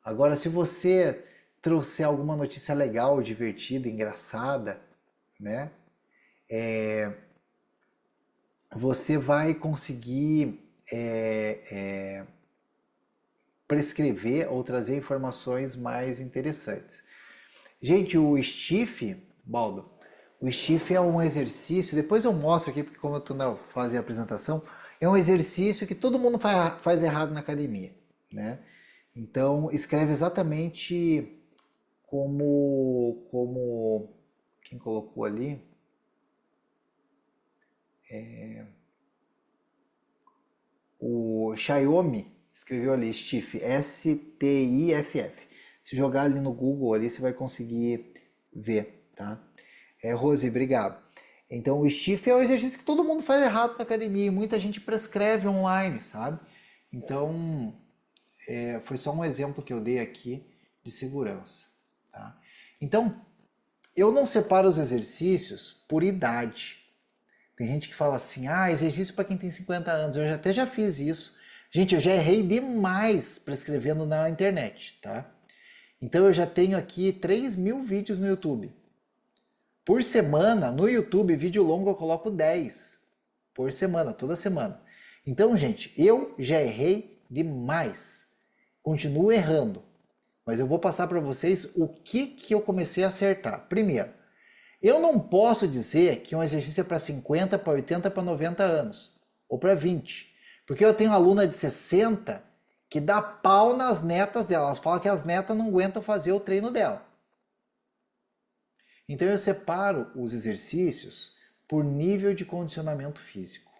Agora, se você trouxer alguma notícia legal, divertida, engraçada, né, você vai conseguir prescrever ou trazer informações mais interessantes. Gente, o stiff, Baldo, o stiff é um exercício, depois eu mostro aqui, porque como eu estou na fase de apresentação, é um exercício que todo mundo faz errado na academia, né? Então, escreve exatamente como quem colocou ali, o Xiaomi escreveu ali, stiff, S-T-I-F-F. Se jogar ali no Google ali, você vai conseguir ver, tá? Rose, obrigado. Então, o stiff é o exercício que todo mundo faz errado na academia e muita gente prescreve online, sabe? Então, foi só um exemplo que eu dei aqui de segurança, tá? Então, eu não separo os exercícios por idade. Tem gente que fala assim, exercício para quem tem 50 anos. Eu até já fiz isso. Gente, eu já errei demais prescrevendo na internet, tá? Então eu já tenho aqui 3.000 vídeos no YouTube. Por semana, no YouTube, vídeo longo eu coloco 10 por semana, toda semana. Então, gente, eu já errei demais. Continuo errando. Mas eu vou passar para vocês o que eu comecei a acertar. Primeiro, eu não posso dizer que um exercício é para 50, para 80, para 90 anos. Ou para 20. Porque eu tenho uma aluna de 60 que dá pau nas netas dela. Elas falam que as netas não aguentam fazer o treino dela. Então eu separo os exercícios por nível de condicionamento físico.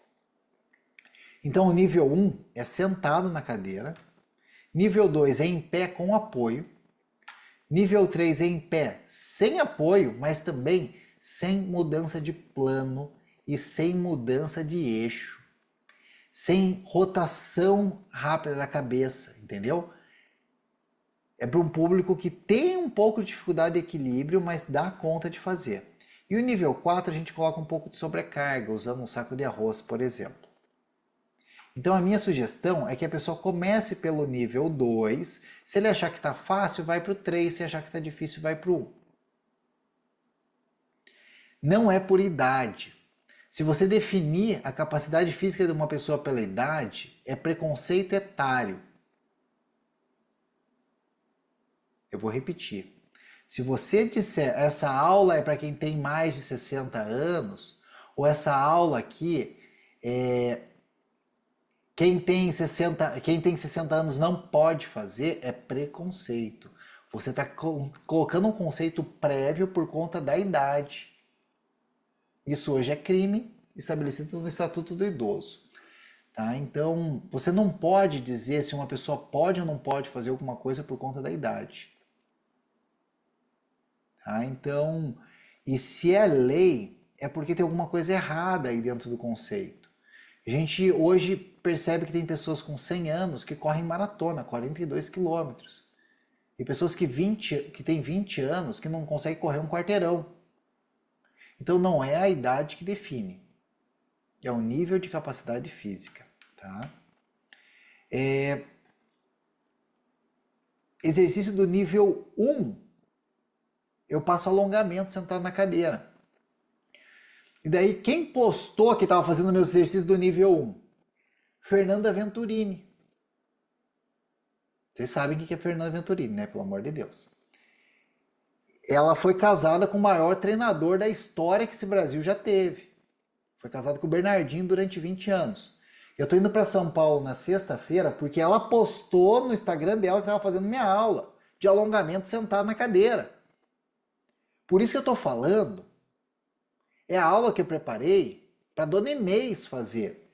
Então o nível 1 é sentado na cadeira. Nível 2 é em pé com apoio. Nível 3 é em pé sem apoio, mas também sem mudança de plano e sem mudança de eixo. Sem rotação rápida da cabeça, entendeu? É para um público que tem um pouco de dificuldade de equilíbrio, mas dá conta de fazer. E o nível 4 a gente coloca um pouco de sobrecarga, usando um saco de arroz, por exemplo. Então a minha sugestão é que a pessoa comece pelo nível 2. Se ele achar que está fácil, vai para o 3. Se achar que está difícil, vai para o 1. Não é por idade. Se você definir a capacidade física de uma pessoa pela idade, é preconceito etário. Eu vou repetir. Se você disser essa aula é para quem tem mais de 60 anos, ou essa aula aqui quem tem 60 anos não pode fazer, é preconceito. Você está colocando um conceito prévio por conta da idade. Isso hoje é crime estabelecido no Estatuto do Idoso. Tá? Então, você não pode dizer se uma pessoa pode ou não pode fazer alguma coisa por conta da idade. Tá? Então, e se é lei, é porque tem alguma coisa errada aí dentro do conceito. A gente hoje percebe que tem pessoas com 100 anos que correm maratona, 42 quilômetros. E pessoas que têm 20 anos que não conseguem correr um quarteirão. Então não é a idade que define, é o nível de capacidade física. Tá? Exercício do nível 1, eu passo alongamento sentado na cadeira. E daí, quem postou que estava fazendo meus exercícios do nível 1? Fernanda Venturini. Vocês sabem o que é Fernanda Venturini, né? Pelo amor de Deus. Ela foi casada com o maior treinador da história que esse Brasil já teve. Foi casada com o Bernardinho durante 20 anos. Eu tô indo para São Paulo na sexta-feira porque ela postou no Instagram dela que estava fazendo minha aula de alongamento sentado na cadeira. Por isso que eu tô falando, é a aula que eu preparei para Dona Inês fazer.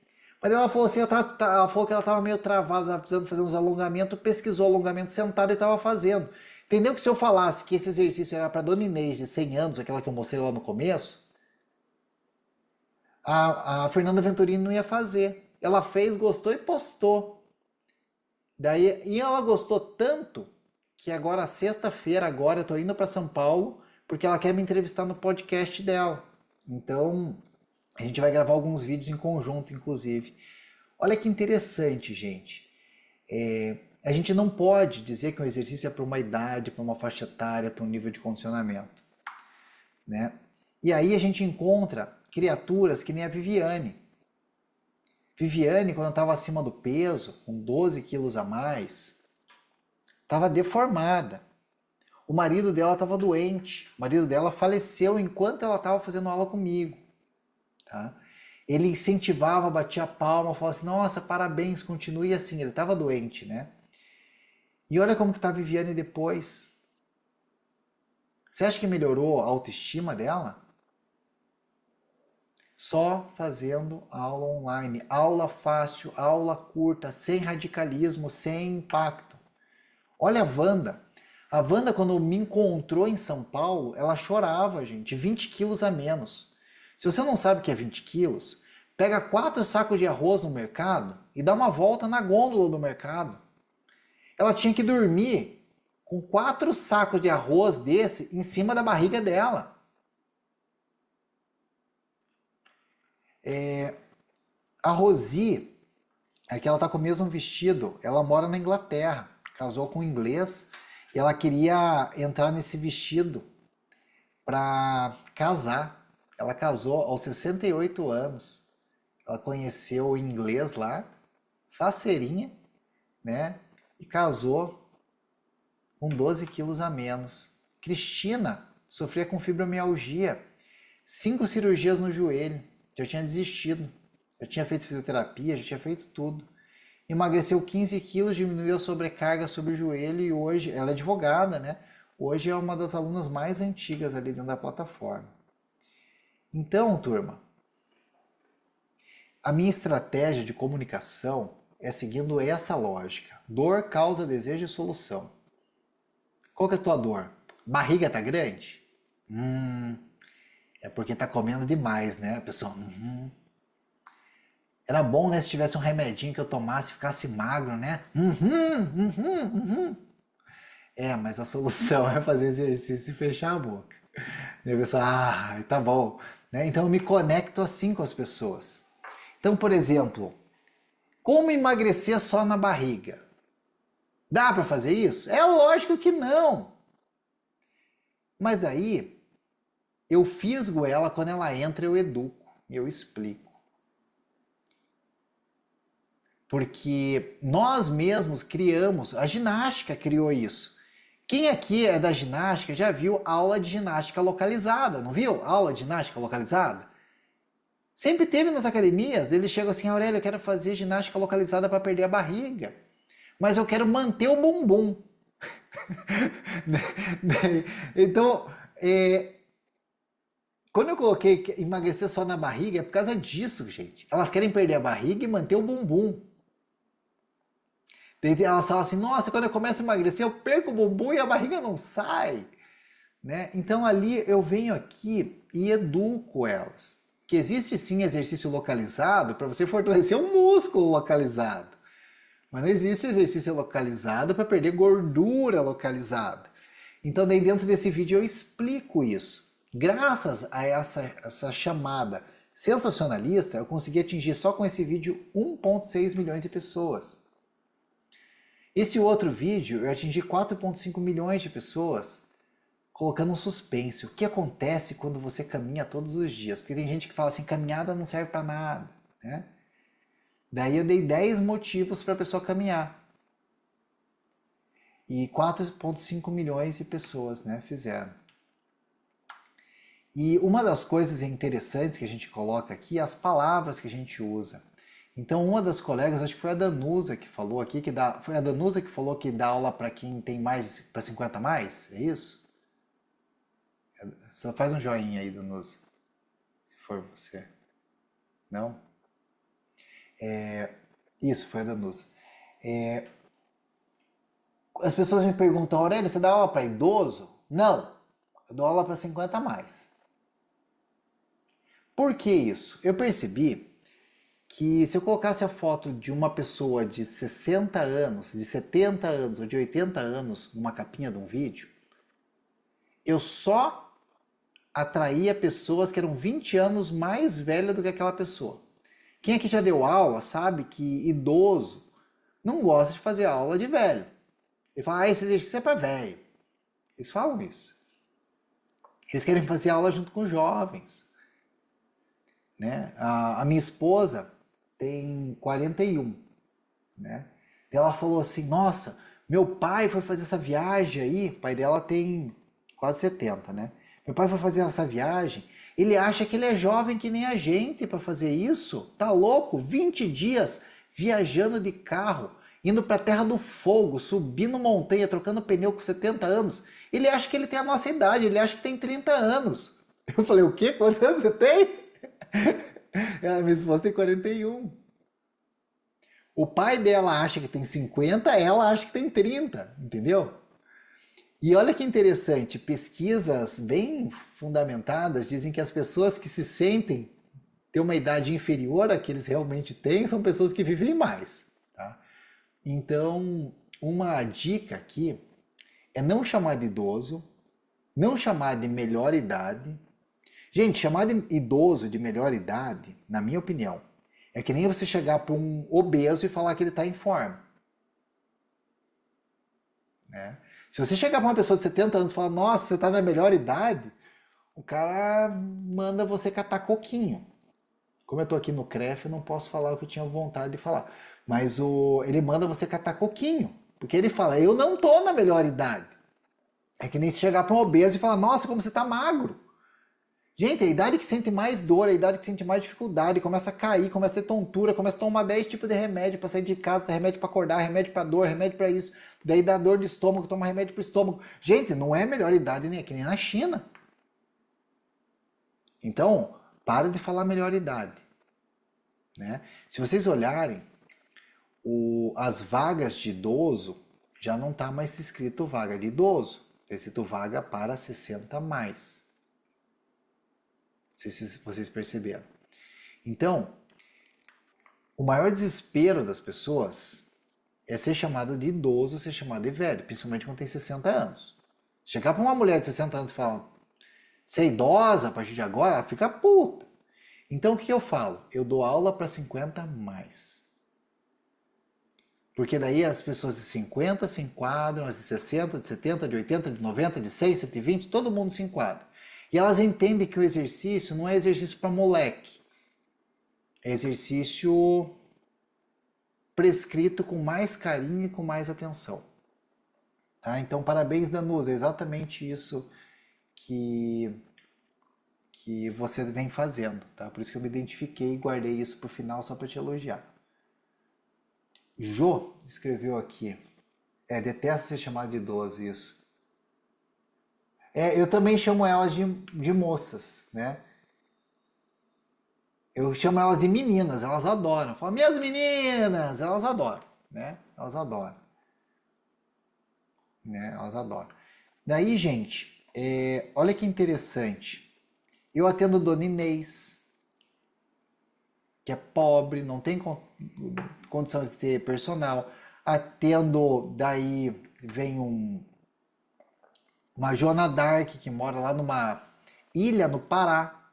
Mas ela falou assim, ela falou que ela estava meio travada, estava precisando fazer uns alongamentos, pesquisou alongamento sentado e estava fazendo. Entendeu que se eu falasse que esse exercício era para Dona Inês de 100 anos, aquela que eu mostrei lá no começo, a Fernanda Venturini não ia fazer. Ela fez, gostou e postou. E ela gostou tanto que agora, sexta-feira, agora eu tô indo para São Paulo porque ela quer me entrevistar no podcast dela. Então, a gente vai gravar alguns vídeos em conjunto, inclusive. Olha que interessante, gente. A gente não pode dizer que um exercício é para uma idade, para uma faixa etária, para um nível de condicionamento, né? E aí a gente encontra criaturas que nem a Viviane. Viviane, quando estava acima do peso, com 12 quilos a mais, estava deformada. O marido dela estava doente. O marido dela faleceu enquanto ela estava fazendo aula comigo. Tá? Ele incentivava, batia a palma, falava assim, nossa, parabéns, continue assim. Ele estava doente, né? E olha como que está a Viviane depois. Você acha que melhorou a autoestima dela? Só fazendo aula online, aula fácil, aula curta, sem radicalismo, sem impacto. Olha a Wanda. A Wanda, quando me encontrou em São Paulo, ela chorava, gente, 20 quilos a menos. Se você não sabe o que é 20 quilos, pega 4 sacos de arroz no mercado e dá uma volta na gôndola do mercado. Ela tinha que dormir com 4 sacos de arroz desse em cima da barriga dela. A Rosi, é que ela tá com o mesmo vestido, ela mora na Inglaterra, casou com um inglês e ela queria entrar nesse vestido para casar. Ela casou aos 68 anos. Ela conheceu o inglês lá, faceirinha, né? E casou com 12 quilos a menos. Cristina sofria com fibromialgia, 5 cirurgias no joelho, já tinha desistido, já tinha feito fisioterapia, já tinha feito tudo. Emagreceu 15 quilos, diminuiu a sobrecarga sobre o joelho e hoje, ela é advogada, né? Hoje é uma das alunas mais antigas ali dentro da plataforma. Então, turma, a minha estratégia de comunicação é seguindo essa lógica. Dor, causa, desejo e solução. Qual que é a tua dor? Barriga tá grande? É porque tá comendo demais, né? A pessoa, Era bom, né, se tivesse um remedinho que eu tomasse e ficasse magro, né? Mas a solução é fazer exercício e fechar a boca. E a pessoa, tá bom. Né? Então eu me conecto assim com as pessoas. Então, por exemplo, como emagrecer só na barriga? Dá para fazer isso? É lógico que não. Mas daí, eu fisgo ela, quando ela entra eu educo, eu explico. Porque nós mesmos criamos, a ginástica criou isso. Quem aqui é da ginástica já viu aula de ginástica localizada, não viu? Aula de ginástica localizada? Sempre teve nas academias, eles chegam assim, Aurélio, eu quero fazer ginástica localizada para perder a barriga, mas eu quero manter o bumbum. Então, quando eu coloquei emagrecer só na barriga, é por causa disso, gente. Elas querem perder a barriga e manter o bumbum. Elas falam assim, nossa, quando eu começo a emagrecer, eu perco o bumbum e a barriga não sai. Né? Então ali eu venho aqui e educo elas. Que existe sim exercício localizado para você fortalecer o músculo localizado. Mas não existe exercício localizado para perder gordura localizada. Então daí dentro desse vídeo eu explico isso. Graças a essa chamada sensacionalista, eu consegui atingir só com esse vídeo 1,6 milhões de pessoas. Esse outro vídeo eu atingi 4,5 milhões de pessoas colocando um suspense. O que acontece quando você caminha todos os dias? Porque tem gente que fala assim, caminhada não serve para nada, né? Daí eu dei 10 motivos para a pessoa caminhar. E 4,5 milhões de pessoas, né, fizeram. E uma das coisas interessantes que a gente coloca aqui é as palavras que a gente usa. Então, uma das colegas, acho que foi a Danusa que falou aqui, foi a Danusa que falou que dá aula para quem tem mais, para 50 a mais, é isso? Você faz um joinha aí, Danusa, se for você. Não? Isso, foi a Danusa. As pessoas me perguntam, Aurélio, você dá aula para idoso? Não, eu dou aula para 50 a mais. Por que isso? Eu percebi que se eu colocasse a foto de uma pessoa de 60 anos, de 70 anos ou de 80 anos numa capinha de um vídeo, eu só atraía pessoas que eram 20 anos mais velhas do que aquela pessoa. Quem aqui já deu aula sabe que idoso não gosta de fazer aula de velho. Ele fala, esse exercício é para velho. Eles falam isso. Eles querem fazer aula junto com jovens. Né? A minha esposa tem 41. Né? Ela falou assim, nossa, meu pai foi fazer essa viagem aí, o pai dela tem quase 70, né? Meu pai foi fazer essa viagem, ele acha que ele é jovem que nem a gente para fazer isso? Tá louco? 20 dias viajando de carro, indo para a Terra do Fogo, subindo montanha, trocando pneu com 70 anos. Ele acha que ele tem a nossa idade, ele acha que tem 30 anos. Eu falei, o quê? Quantos anos você tem? Minha esposa tem 41. O pai dela acha que tem 50, ela acha que tem 30, entendeu? E olha que interessante, pesquisas bem fundamentadas dizem que as pessoas que se sentem ter uma idade inferior à que eles realmente têm são pessoas que vivem mais. Tá? Então, uma dica aqui é não chamar de idoso, não chamar de melhor idade. Gente, chamar de idoso de melhor idade, na minha opinião, é que nem você chegar para um obeso e falar que ele está em forma. Né? Se você chegar para uma pessoa de 70 anos e falar, nossa, você está na melhor idade, o cara manda você catar coquinho. Como eu estou aqui no CREF, eu não posso falar o que eu tinha vontade de falar. Mas ele manda você catar coquinho. Porque ele fala, eu não estou na melhor idade. É que nem se chegar para um obeso e falar, nossa, como você está magro. Gente, a idade que sente mais dor, a idade que sente mais dificuldade, começa a cair, começa a ter tontura, começa a tomar 10 tipos de remédio para sair de casa, remédio para acordar, remédio para dor, remédio para isso, daí dá dor de estômago, toma remédio para o estômago. Gente, não é melhor idade nem aqui, nem na China. Então, para de falar melhor idade. Né? Se vocês olharem, as vagas de idoso, já não está mais escrito vaga de idoso, está escrito vaga para 60 mais. Não sei se vocês perceberam. Então, o maior desespero das pessoas é ser chamado de idoso, ser chamado de velho, principalmente quando tem 60 anos. Chegar para uma mulher de 60 anos e falar, você é idosa a partir de agora, ela fica puta. Então o que eu falo? Eu dou aula para 50 mais. Porque daí as pessoas de 50 se enquadram, as de 60, de 70, de 80, de 90, de 100, 120, todo mundo se enquadra. E elas entendem que o exercício não é exercício para moleque. É exercício prescrito com mais carinho e com mais atenção. Tá? Então, parabéns, Danusa. É exatamente isso que você vem fazendo. Tá? Por isso que eu me identifiquei e guardei isso para o final só para te elogiar. Jô escreveu aqui. Detesto ser chamado de idoso, isso. Eu também chamo elas de moças, né? Eu chamo elas de meninas, elas adoram. Eu falo, minhas meninas, elas adoram, né? Elas adoram. Né? Elas adoram. Daí, gente, olha que interessante. Eu atendo Dona Inês, que é pobre, não tem condição de ter personal. Atendo, daí vem uma Joana Dark, que mora lá numa ilha no Pará.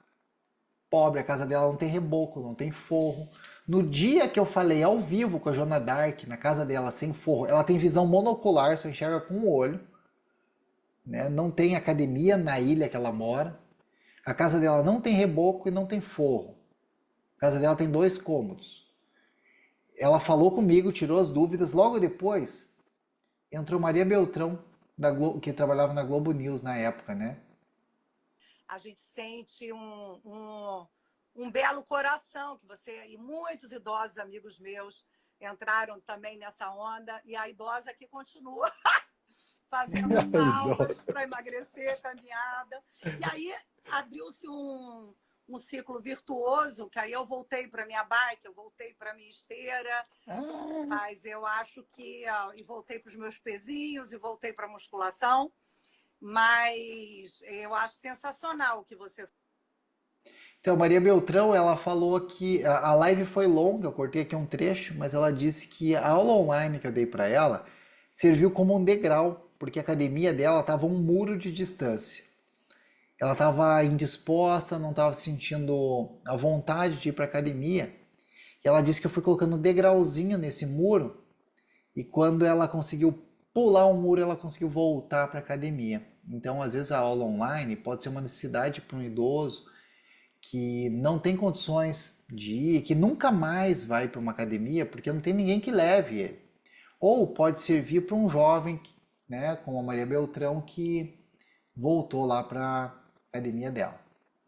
pobre, a casa dela não tem reboco, não tem forro. No dia que eu falei ao vivo com a Joana Dark, na casa dela sem forro, ela tem visão monocular, só enxerga com o olho, né? Não tem academia na ilha que ela mora. A casa dela não tem reboco e não tem forro. A casa dela tem 2 cômodos. Ela falou comigo, tirou as dúvidas. Logo depois, entrou Maria Beltrão, que trabalhava na Globo News na época, né? A gente sente um belo coração que você e muitos idosos amigos meus entraram também nessa onda, e a idosa que continua fazendo as aulas para emagrecer, caminhada. E aí abriu-se um ciclo virtuoso, que aí eu voltei para minha bike, eu voltei para minha esteira, mas eu acho que... E voltei para os meus pezinhos, e voltei para a musculação, mas eu acho sensacional o que você... Então, Maria Beltrão, ela falou que a live foi longa, eu cortei aqui um trecho, mas ela disse que a aula online que eu dei para ela serviu como um degrau, porque a academia dela estava um muro de distância. Ela estava indisposta, não estava sentindo a vontade de ir para a academia. E ela disse que eu fui colocando um degrauzinho nesse muro, e quando ela conseguiu pular o muro, ela conseguiu voltar para a academia. Então, às vezes, a aula online pode ser uma necessidade para um idoso que não tem condições de ir, que nunca mais vai para uma academia porque não tem ninguém que leve ele. Ou pode servir para um jovem, né, como a Maria Beltrão, que voltou lá para a academia dela,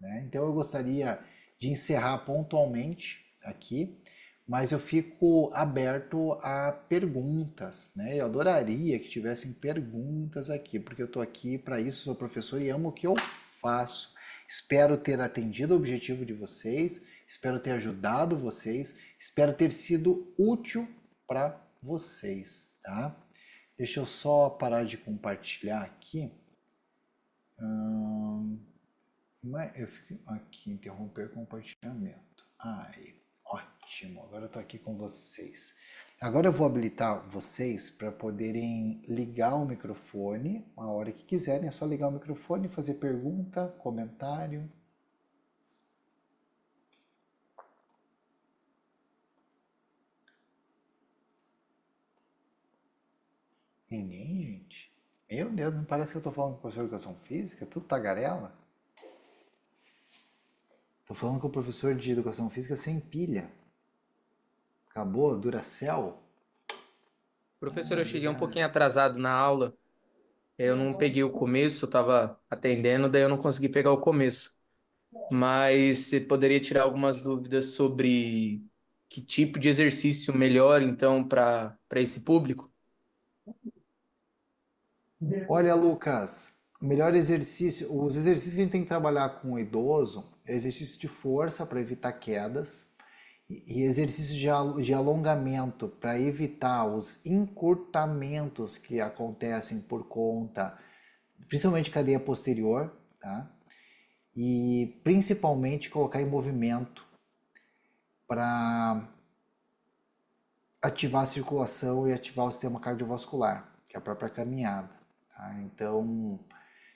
né? Então eu gostaria de encerrar pontualmente aqui, mas eu fico aberto a perguntas, né? Eu adoraria que tivessem perguntas aqui, porque eu estou aqui para isso, sou professor e amo o que eu faço. Espero ter atendido o objetivo de vocês, espero ter ajudado vocês, espero ter sido útil para vocês, tá? Deixa eu só parar de compartilhar aqui. Eu fico aqui, interromper compartilhamento. Aí, ótimo. Agora eu estou aqui com vocês. Agora eu vou habilitar vocês para poderem ligar o microfone a hora que quiserem. É só ligar o microfone, fazer pergunta, comentário. Ninguém, gente? Meu Deus, não parece que eu estou falando com o professor de educação física? Tudo tagarela? Estou falando com o professor de educação física sem pilha. Acabou? Duracell? Professor, eu cheguei um Obrigado. pouquinho atrasado na aula. Eu não peguei o começo, estava atendendo, daí eu não consegui pegar o começo. Mas você poderia tirar algumas dúvidas sobre que tipo de exercício melhor, então, para esse público? Olha, Lucas, o melhor exercício, os exercícios que a gente tem que trabalhar com o idoso é exercício de força para evitar quedas e exercício de alongamento para evitar os encurtamentos que acontecem por conta, principalmente cadeia posterior, tá? E principalmente colocar em movimento para ativar a circulação e ativar o sistema cardiovascular, que é a própria caminhada, tá? Então,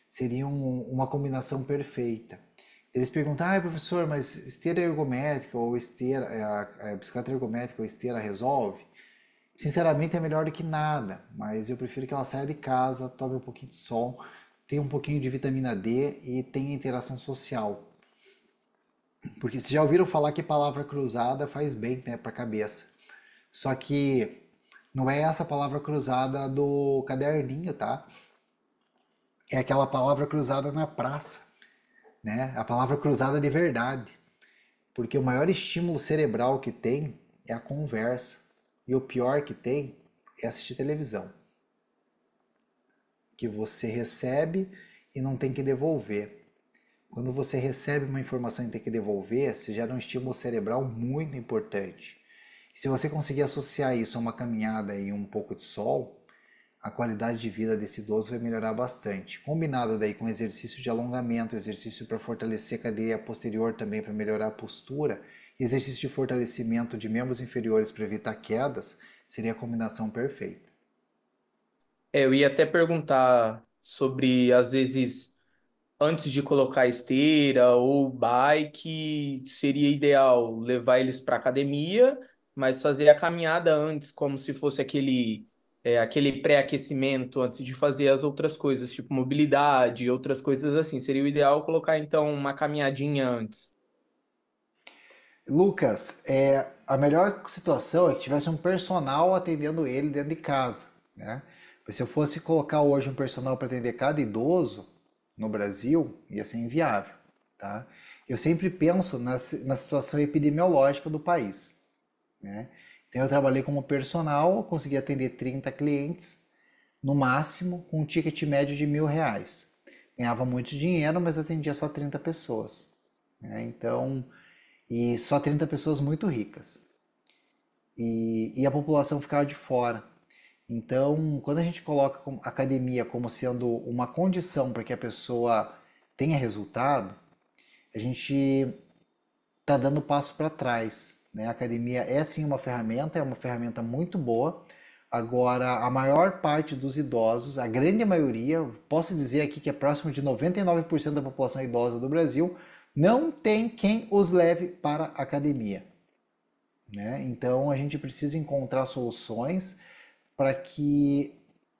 seria uma combinação perfeita. Eles perguntam, professor, mas esteira ergométrica ou esteira, a bicicleta ergométrica ou esteira resolve? Sinceramente é melhor do que nada, mas eu prefiro que ela saia de casa, tome um pouquinho de sol, tenha um pouquinho de vitamina D e tenha interação social. Porque vocês já ouviram falar que palavra cruzada faz bem, né, para a cabeça. Só que não é essa palavra cruzada do caderninho, tá? É aquela palavra cruzada na praça, né? A palavra cruzada de verdade. Porque o maior estímulo cerebral que tem é a conversa. E o pior que tem é assistir televisão. Que você recebe e não tem que devolver. Quando você recebe uma informação e tem que devolver, você gera um estímulo cerebral muito importante. E se você conseguir associar isso a uma caminhada e um pouco de sol, a qualidade de vida desse idoso vai melhorar bastante. Combinado daí com exercício de alongamento, exercício para fortalecer a cadeia posterior também para melhorar a postura, exercício de fortalecimento de membros inferiores para evitar quedas, seria a combinação perfeita. Eu ia até perguntar sobre, às vezes, antes de colocar esteira ou bike, seria ideal levar eles para academia, mas fazer a caminhada antes, como se fosse aquele pré-aquecimento antes de fazer as outras coisas, tipo mobilidade e outras coisas assim. Seria o ideal colocar então uma caminhadinha antes. Lucas, a melhor situação é que tivesse um personal atendendo ele dentro de casa, né? Porque se eu fosse colocar hoje um personal para atender cada idoso no Brasil, ia ser inviável, tá? Eu sempre penso na situação epidemiológica do país, né? Então eu trabalhei como personal, consegui atender 30 clientes no máximo com um ticket médio de R$ 1.000. Ganhava muito dinheiro, mas atendia só 30 pessoas, né? Então, e só 30 pessoas muito ricas. E a população ficava de fora. Então, quando a gente coloca a academia como sendo uma condição para que a pessoa tenha resultado, a gente está dando passo para trás, né? A academia é sim uma ferramenta, é uma ferramenta muito boa. Agora, a maior parte dos idosos, a grande maioria, posso dizer aqui que é próximo de 99% da população idosa do Brasil, não tem quem os leve para a academia, né? Então, a gente precisa encontrar soluções para que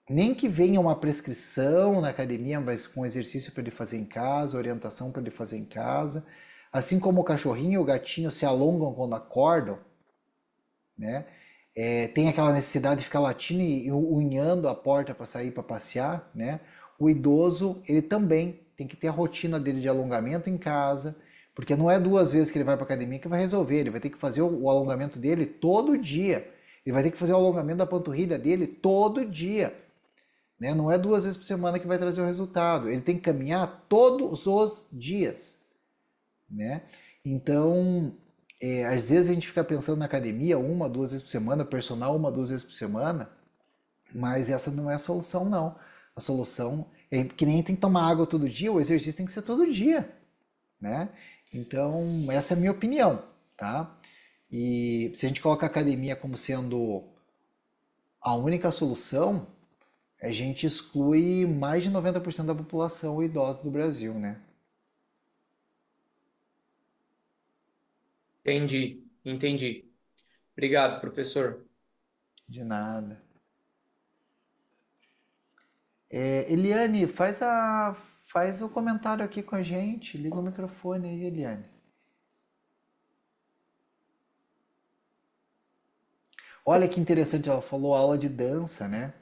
nem que venha uma prescrição na academia, mas com exercício para ele fazer em casa, orientação para ele fazer em casa. Assim como o cachorrinho e o gatinho se alongam quando acordam, né? Tem aquela necessidade de ficar latindo e unhando a porta para sair para passear, né? O idoso, ele também tem que ter a rotina dele de alongamento em casa, porque não é 2 vezes que ele vai para academia que vai resolver, ele vai ter que fazer o alongamento dele todo dia. Ele vai ter que fazer o alongamento da panturrilha dele todo dia, né? Não é 2 vezes por semana que vai trazer o resultado. Ele tem que caminhar todos os dias, né? Então, às vezes a gente fica pensando na academia 1, 2 vezes por semana, personal 1, 2 vezes por semana, mas essa não é a solução, não. A solução é que nem tem que tomar água todo dia, o exercício tem que ser todo dia, né? Então, essa é a minha opinião, tá? E se a gente coloca a academia como sendo a única solução, a gente exclui mais de 90% da população idosa do Brasil, né? Entendi, entendi. Obrigado, professor. De nada. Eliane, faz o comentário aqui com a gente. Liga o microfone aí, Eliane. Olha que interessante, ela falou aula de dança, né?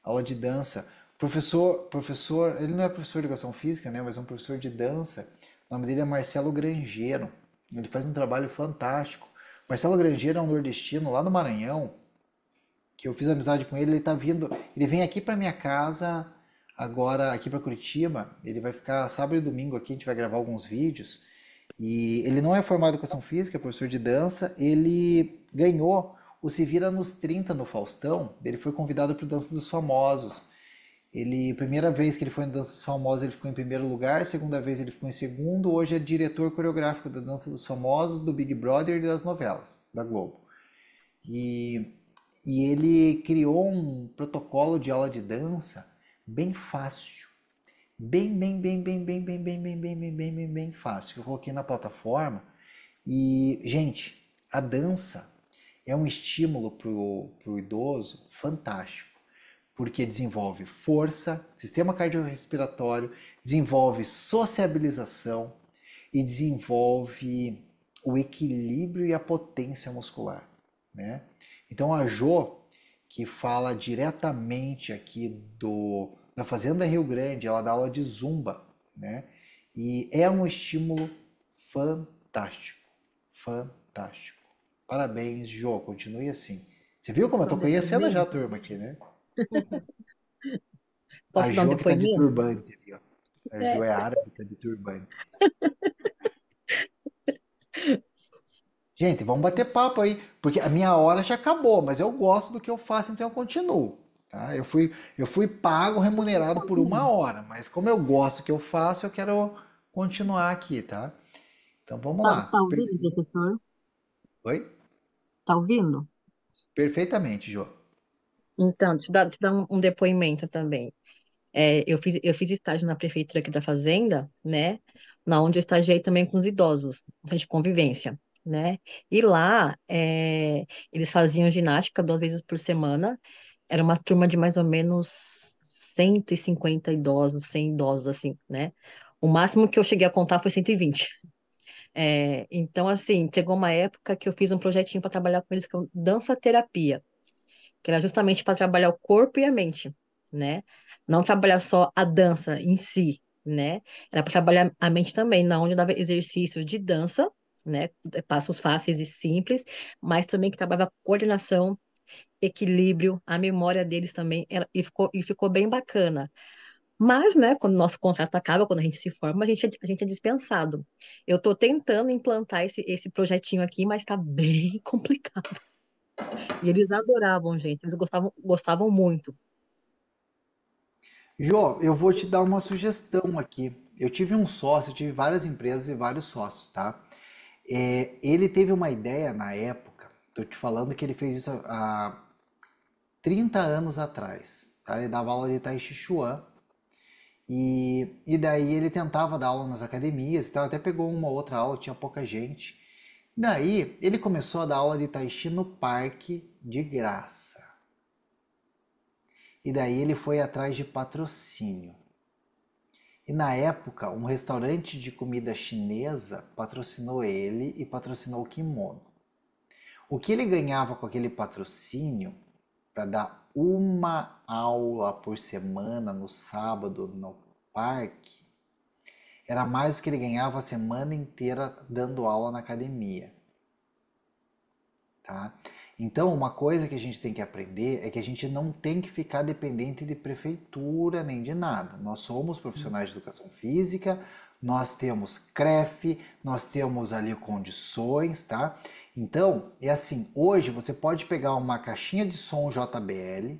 Aula de dança. Professor, ele não é professor de educação física, né? Mas é um professor de dança. O nome dele é Marcelo Grangeiro. Ele faz um trabalho fantástico. Marcelo Grangeiro é um nordestino lá no Maranhão, que eu fiz amizade com ele. Ele tá vindo, ele vem aqui para minha casa agora, aqui para Curitiba. Ele vai ficar sábado e domingo aqui, a gente vai gravar alguns vídeos. E ele não é formado em educação física, é professor de dança. Ele ganhou o Se Vira nos 30 no Faustão. Ele foi convidado para o Dança dos Famosos. Ele, primeira vez que ele foi no Dança dos Famosos, ele ficou em primeiro lugar. Segunda vez ele ficou em segundo. Hoje é diretor coreográfico da Dança dos Famosos, do Big Brother e das novelas da Globo. E, e ele criou um protocolo de aula de dança bem fácil. Bem fácil. Eu coloquei na plataforma e, gente, a dança é um estímulo para o idoso fantástico, porque desenvolve força, sistema cardiorrespiratório, desenvolve sociabilização e desenvolve o equilíbrio e a potência muscular, né? Então a Jo, que fala diretamente aqui da Fazenda Rio Grande, ela dá aula de zumba, né? E é um estímulo fantástico, fantástico. Parabéns, Jo, continue assim. Você viu como eu tô Um conhecendo já a depoimento? turma aqui, né? A Posso dar um Jo que tá de depoimento? turbante ali, ó. A Jo É, é árabe, tá de turbante. Gente, vamos bater papo aí, porque a minha hora já acabou, mas eu gosto do que eu faço, então eu continuo, tá? Eu fui pago, remunerado por 1 hora, mas como eu gosto do que eu faço, eu quero continuar aqui, tá? Então vamos tá lá. ouvindo, professor? Oi? Tá ouvindo? Perfeitamente, Jo. Então, te dar um depoimento também. Eu fiz estágio na prefeitura aqui da Fazenda, né? Na onde eu estagiei também com os idosos, de convivência, né? E lá, eles faziam ginástica 2 vezes por semana. Era uma turma de mais ou menos 150 idosos, 100 idosos, assim, né? O máximo que eu cheguei a contar foi 120. Então, assim, chegou uma época que eu fiz um projetinho para trabalhar com eles, que é dança-terapia, que era justamente para trabalhar o corpo e a mente, né? Não trabalhar só a dança em si, né? Era para trabalhar a mente também, na onde eu dava exercícios de dança, né? Passos fáceis e simples, mas também que trabalhava coordenação, equilíbrio, a memória deles também, e ficou bem bacana. Mas, né, quando o nosso contrato acaba, quando a gente se forma, a gente é dispensado. Eu estou tentando implantar esse projetinho aqui, mas está bem complicado. E eles adoravam, gente, eles gostavam muito. Jô, eu vou te dar uma sugestão aqui. Eu tive um sócio, eu tive várias empresas e vários sócios, tá? Ele teve uma ideia na época, tô te falando que ele fez isso há 30 anos atrás, tá? Ele dava aula de Tai Chi Chuan e daí ele tentava dar aula nas academias e tal, até pegou uma outra aula, tinha pouca gente. Daí ele começou a dar aula de Tai Chi no parque de graça. E daí ele foi atrás de patrocínio. E na época, um restaurante de comida chinesa patrocinou ele e patrocinou o kimono. O que ele ganhava com aquele patrocínio para dar uma aula por semana no sábado no parque era mais do que ele ganhava a semana inteira dando aula na academia, tá? Então, uma coisa que a gente tem que aprender é que a gente não tem que ficar dependente de prefeitura nem de nada. Nós somos profissionais de educação física, nós temos CREF, nós temos ali condições, tá? Então, é assim, hoje você pode pegar uma caixinha de som JBL,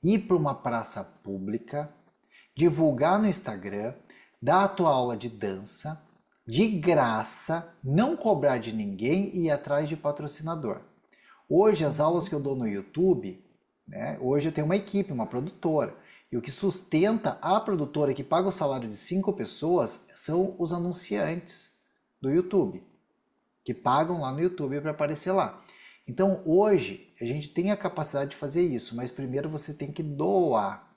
ir para uma praça pública, divulgar no Instagram, dar a tua aula de dança, de graça, não cobrar de ninguém e ir atrás de patrocinador. Hoje, as aulas que eu dou no YouTube, né, hoje eu tenho uma equipe, uma produtora. E o que sustenta a produtora que paga o salário de 5 pessoas são os anunciantes do YouTube, que pagam lá no YouTube para aparecer lá. Então, hoje, a gente tem a capacidade de fazer isso, mas primeiro você tem que doar.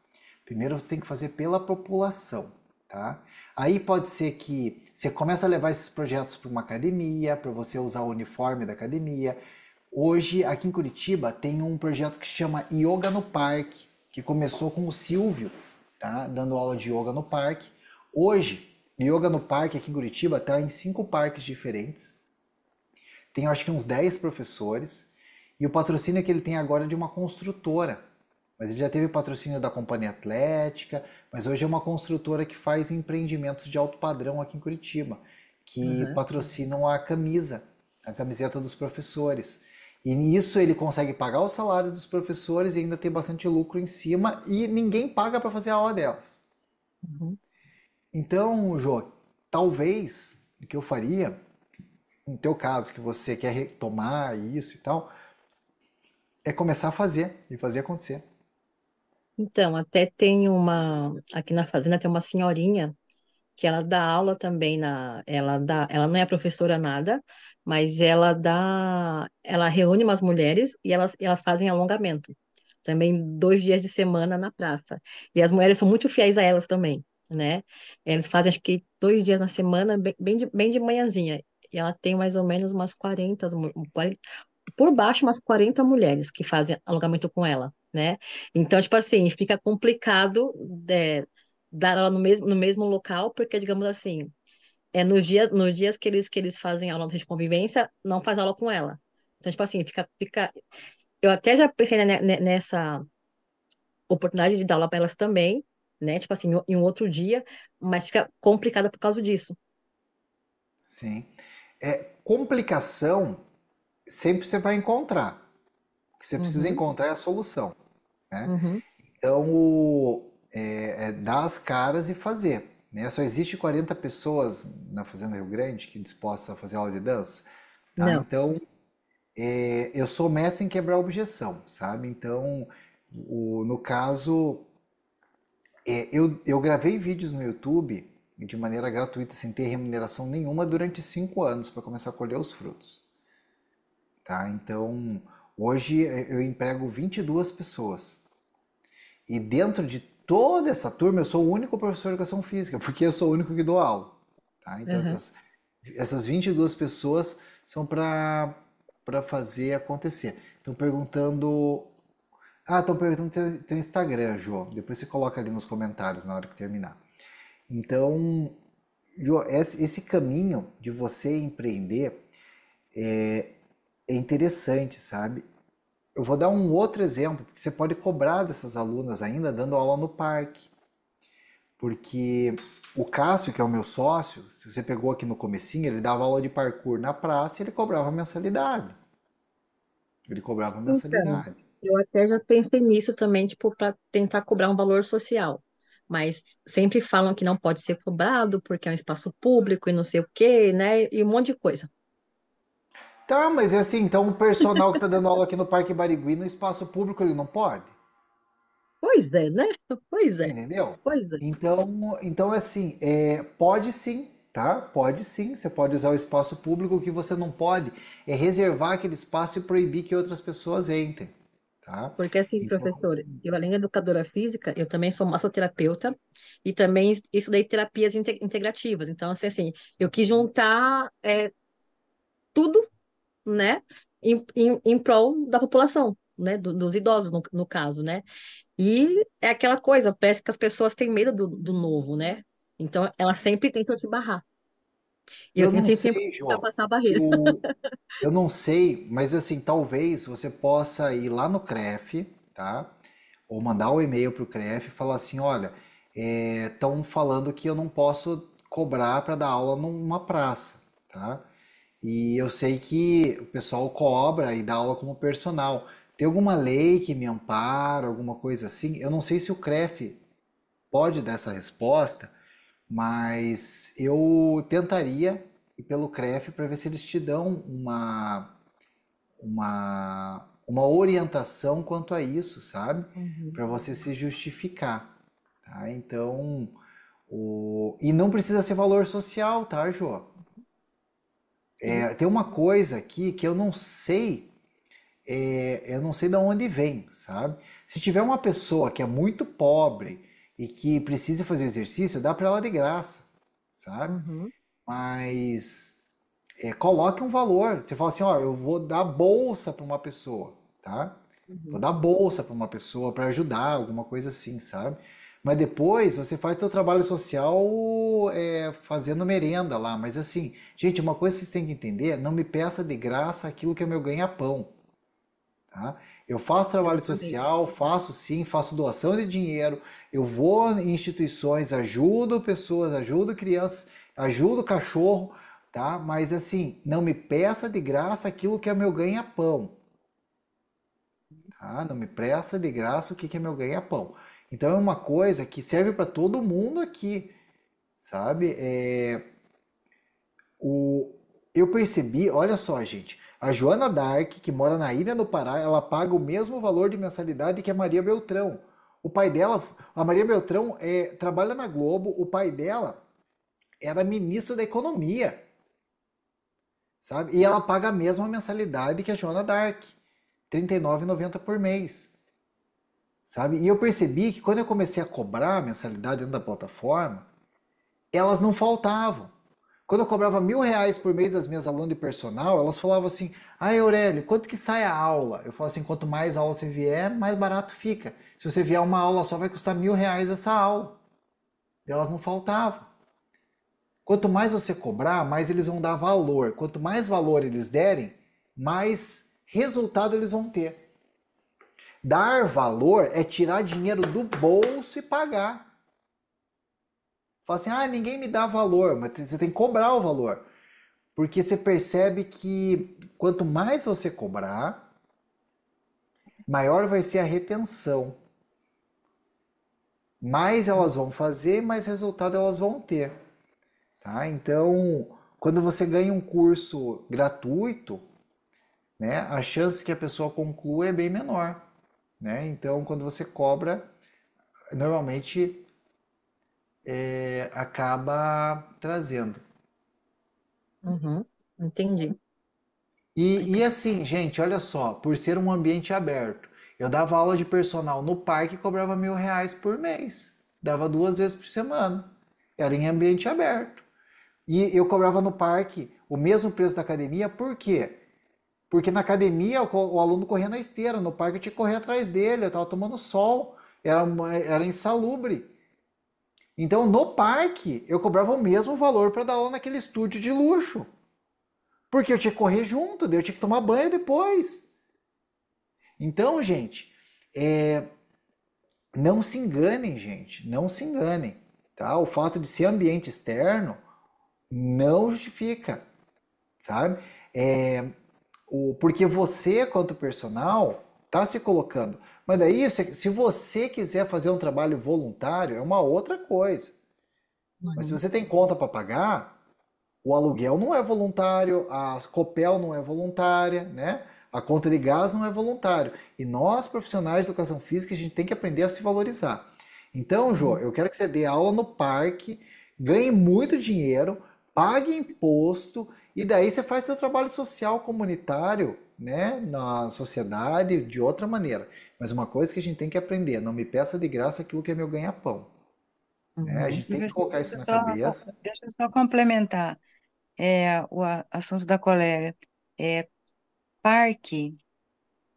Primeiro você tem que fazer pela população, tá? Aí pode ser que você comece a levar esses projetos para uma academia, para você usar o uniforme da academia. Hoje, aqui em Curitiba, tem um projeto que chama Yoga no Parque, que começou com o Silvio, tá? Dando aula de yoga no parque. Hoje, Yoga no Parque aqui em Curitiba está em 5 parques diferentes. Tem acho que uns 10 professores. E o patrocínio que ele tem agora é de uma construtora. Mas ele já teve patrocínio da Companhia Atlética, mas hoje é uma construtora que faz empreendimentos de alto padrão aqui em Curitiba, que Aham. patrocinam a camisa, a camiseta dos professores. E nisso ele consegue pagar o salário dos professores e ainda ter bastante lucro em cima e ninguém paga para fazer a aula delas. Uhum. Então, Jô, talvez o que eu faria, no teu caso, que você quer retomar isso e tal, é começar a fazer e fazer acontecer. Então, até aqui na fazenda tem uma senhorinha que ela dá aula também ela não é professora nada, mas ela reúne umas mulheres e elas fazem alongamento. Também 2 dias de semana na praça. E as mulheres são muito fiéis a elas também, né? Eles fazem acho que 2 dias na semana, bem de manhãzinha. E ela tem mais ou menos umas 40, por baixo umas 40 mulheres que fazem alongamento com ela, né? Então, tipo assim, fica complicado dar aula no mesmo local, porque, digamos assim, nos dias que eles fazem aula de convivência, não faz aula com ela. Então, tipo assim, eu até já pensei nessa oportunidade de dar aula para elas também, né? Tipo assim, em um outro dia, mas fica complicado por causa disso. Sim. Complicação sempre você vai encontrar. O que você precisa Uhum, encontrar é a solução, né? uhum. Então, dar as caras e fazer, né? Só existe 40 pessoas na Fazenda Rio Grande que dispostas a fazer aula de dança, tá? Não. Então, eu sou mestre em quebrar objeção, sabe? Então, no caso, Eu gravei vídeos no YouTube de maneira gratuita, sem ter remuneração nenhuma, durante 5 anos para começar a colher os frutos. Tá? Então, hoje eu emprego 22 pessoas. E dentro de toda essa turma, eu sou o único professor de educação física, porque eu sou o único que dou aula. Tá? Então, Aham. essas 22 pessoas são para fazer acontecer. Estão perguntando teu Instagram, Jô. Depois você coloca ali nos comentários na hora que terminar. Então, Jô, esse caminho de você empreender é interessante, sabe? Eu vou dar um outro exemplo, porque você pode cobrar dessas alunas ainda dando aula no parque. Porque o Cássio, que é o meu sócio, se você pegou aqui no comecinho, ele dava aula de parkour na praça e ele cobrava mensalidade. Ele cobrava Então, mensalidade. eu até já pensei nisso também, tipo, para tentar cobrar um valor social. Mas sempre falam que não pode ser cobrado porque é um espaço público e não sei o quê, né? E um monte de coisa. Tá, mas é assim, então o personal que tá dando aula aqui no Parque Barigui, no espaço público, ele não pode? Pois é, né? Pois é, Entendeu? pois é. Então assim, pode sim, tá? Pode sim, você pode usar o espaço público. O que você não pode é reservar aquele espaço e proibir que outras pessoas entrem, tá? Porque assim, Então, professor, eu além de educadora física, eu também sou massoterapeuta e também estudei terapias integrativas. Então, assim, eu quis juntar tudo, né, em prol da população, né, dos idosos, no caso, né? E é aquela coisa, parece que as pessoas têm medo do novo, né? Então, elas sempre tentam te barrar. E a eu gente não sempre tem sei, que João, ultrapassar a se barreira. o, eu não sei, mas assim, talvez você possa ir lá no CREF, tá? Ou mandar um e-mail para o CREF e falar assim, olha, estão falando que eu não posso cobrar para dar aula numa praça, tá? E eu sei que o pessoal cobra e dá aula como personal. Tem alguma lei que me ampara, alguma coisa assim? Eu não sei se o CREF pode dar essa resposta, mas eu tentaria ir pelo CREF para ver se eles te dão uma orientação quanto a isso, sabe? Uhum. Para você se justificar, tá? Então, e não precisa ser valor social, tá, Jô? Sim. Tem uma coisa aqui que eu não sei de onde vem, sabe? Se tiver uma pessoa que é muito pobre e que precisa fazer exercício, dá para ela de graça, sabe? Uhum. Mas coloque um valor. Você fala assim, ó, eu vou dar bolsa para uma pessoa, tá? Vou Uhum. dar bolsa para uma pessoa para ajudar, alguma coisa assim, sabe? Mas depois você faz seu trabalho social fazendo merenda lá. Mas assim, gente, uma coisa que vocês têm que entender, não me peça de graça aquilo que é meu ganha-pão, tá? Eu faço trabalho Exatamente. social, faço sim, faço doação de dinheiro, eu vou em instituições, ajudo pessoas, ajudo crianças, ajudo cachorro, tá? Mas assim, não me peça de graça aquilo que é meu ganha-pão, tá? Não me peça de graça o que é meu ganha-pão. Então é uma coisa que serve para todo mundo aqui, sabe? O, eu percebi, olha só, gente, a Joana Dark, que mora na Ilha do Pará, ela paga o mesmo valor de mensalidade que a Maria Beltrão. O pai dela, a Maria Beltrão, trabalha na Globo, o pai dela era ministro da Economia, sabe? E ela paga a mesma mensalidade que a Joana Dark, R$ 39,90 por mês, sabe? E eu percebi que quando eu comecei a cobrar a mensalidade dentro da plataforma, elas não faltavam. Quando eu cobrava R$ 1.000 por mês das minhas alunas de personal, elas falavam assim: ai Aurélio, quanto que sai a aula? Eu falo assim: quanto mais aula você vier, mais barato fica. Se você vier uma aula só, vai custar R$ 1.000 essa aula. E elas não faltavam. Quanto mais você cobrar, mais eles vão dar valor. Quanto mais valor eles derem, mais resultado eles vão ter. Dar valor é tirar dinheiro do bolso e pagar. Fala assim: ah, ninguém me dá valor, mas você tem que cobrar o valor. Porque você percebe que quanto mais você cobrar, maior vai ser a retenção. Mais elas vão fazer, mais resultado elas vão ter. Tá? Então, quando você ganha um curso gratuito, né, a chance que a pessoa conclua é bem menor. Né? Então, quando você cobra, normalmente acaba trazendo. Uhum, entendi. E assim, gente, olha só, por ser um ambiente aberto, eu dava aula de personal no parque e cobrava R$ 1.000 por mês. Dava 2 vezes por semana. Era em ambiente aberto. E eu cobrava no parque o mesmo preço da academia, por quê? Porque na academia o aluno corria na esteira, no parque eu tinha que correr atrás dele, eu estava tomando sol, era insalubre. Então no parque eu cobrava o mesmo valor para dar aula naquele estúdio de luxo. Porque eu tinha que correr junto, daí eu tinha que tomar banho depois. Então, gente, é, não se enganem, gente, não se enganem, tá? O fato de ser ambiente externo não justifica, sabe? É, porque você, quanto personal, tá se colocando. Mas daí, se você quiser fazer um trabalho voluntário, é uma outra coisa. Mas se Uhum. você tem conta para pagar, o aluguel não é voluntário, a Copel não é voluntária, né? A conta de gás não é voluntário. E nós, profissionais de educação física, a gente tem que aprender a se valorizar. Então, Jô, Uhum. eu quero que você dê aula no parque, ganhe muito dinheiro, pague imposto e daí você faz seu trabalho social comunitário, né, na sociedade de outra maneira. Mas uma coisa que a gente tem que aprender, não me peça de graça aquilo que é meu ganha-pão, né? A Uhum. gente tem que colocar isso na cabeça. Deixa eu só complementar assunto da colega. É, parque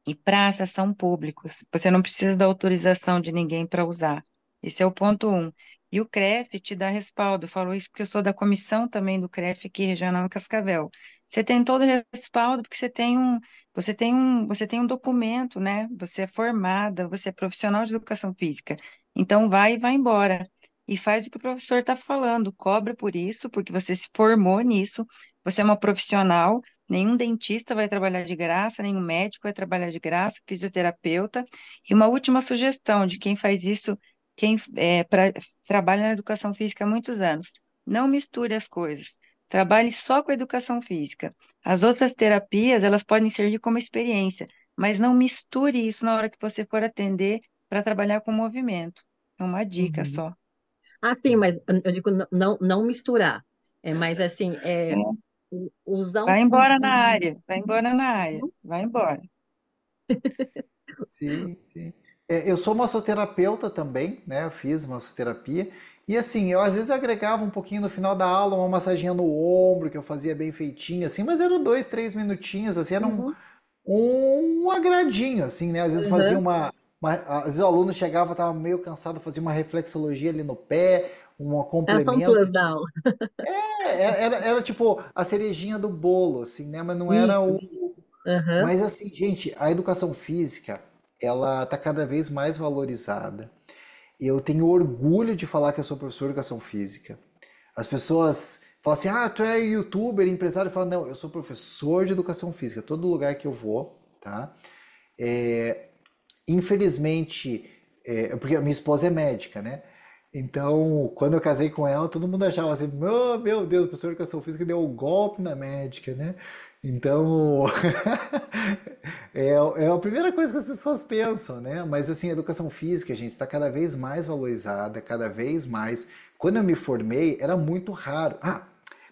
e praças são públicos. Você não precisa da autorização de ninguém para usar. Esse é o ponto um. E o CREF te dá respaldo. Eu falo isso porque eu sou da comissão também do CREF aqui regional em Cascavel. Você tem todo o respaldo porque você tem um documento, né? Você é formada, você é profissional de educação física. Então vai e vai embora. E faz o que o professor está falando, cobra por isso, porque você se formou nisso, você é uma profissional. Nenhum dentista vai trabalhar de graça, nenhum médico vai trabalhar de graça, fisioterapeuta. E uma última sugestão de quem faz isso, quem trabalha na educação física há muitos anos: não misture as coisas. Trabalhe só com a educação física. As outras terapias, elas podem servir como experiência, mas não misture isso na hora que você for atender para trabalhar com movimento. É uma dica Uhum. só. Ah, sim, mas eu digo não misturar. É, mas assim, É. usar um Vai embora na fundamento. área, vai embora na área, vai embora. Sim, sim. Eu sou massoterapeuta também, né? Eu fiz massoterapia. E assim, eu às vezes agregava um pouquinho no final da aula, uma massaginha no ombro, que eu fazia bem feitinho, assim, mas era 2, 3 minutinhos, assim, era um, Uhum. um agradinho, assim, né? Às vezes fazia Uhum. às vezes o aluno chegava, estava meio cansado, fazia uma reflexologia ali no pé, um É só um complemento, plus da assim. aula. Era tipo a cerejinha do bolo, assim, né? Mas não era Isso. o. Uhum. Mas assim, gente, a educação física, ela tá cada vez mais valorizada. Eu tenho orgulho de falar que eu sou professor de educação física. As pessoas falam assim: ah, tu é youtuber, empresário. Eu falo: não, eu sou professor de educação física. Todo lugar que eu vou, tá? É, infelizmente, porque a minha esposa é médica, né? Então, quando eu casei com ela, todo mundo achava assim: oh, meu Deus, o professor de educação física deu um golpe na médica, né? Então, é a primeira coisa que as pessoas pensam, né? Mas assim, a educação física, gente, está cada vez mais valorizada, cada vez mais. Quando eu me formei, era muito raro. Ah,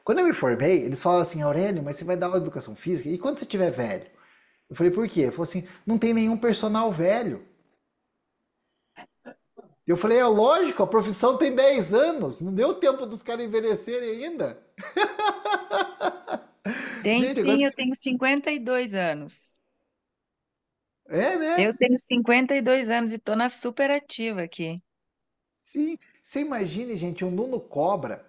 quando eu me formei, eles falavam assim: Aurélio, mas você vai dar aula de educação física? E quando você tiver velho? Eu falei: por quê? Ele falou assim: não tem nenhum personal velho. Eu falei: é lógico, a profissão tem 10 anos, não deu tempo dos caras envelhecerem ainda. Tem Gente, agora sim, que eu você... tenho 52 anos. É, né? Eu tenho 52 anos e estou na super ativa aqui. Sim. Você imagine, gente, o Nuno Cobra,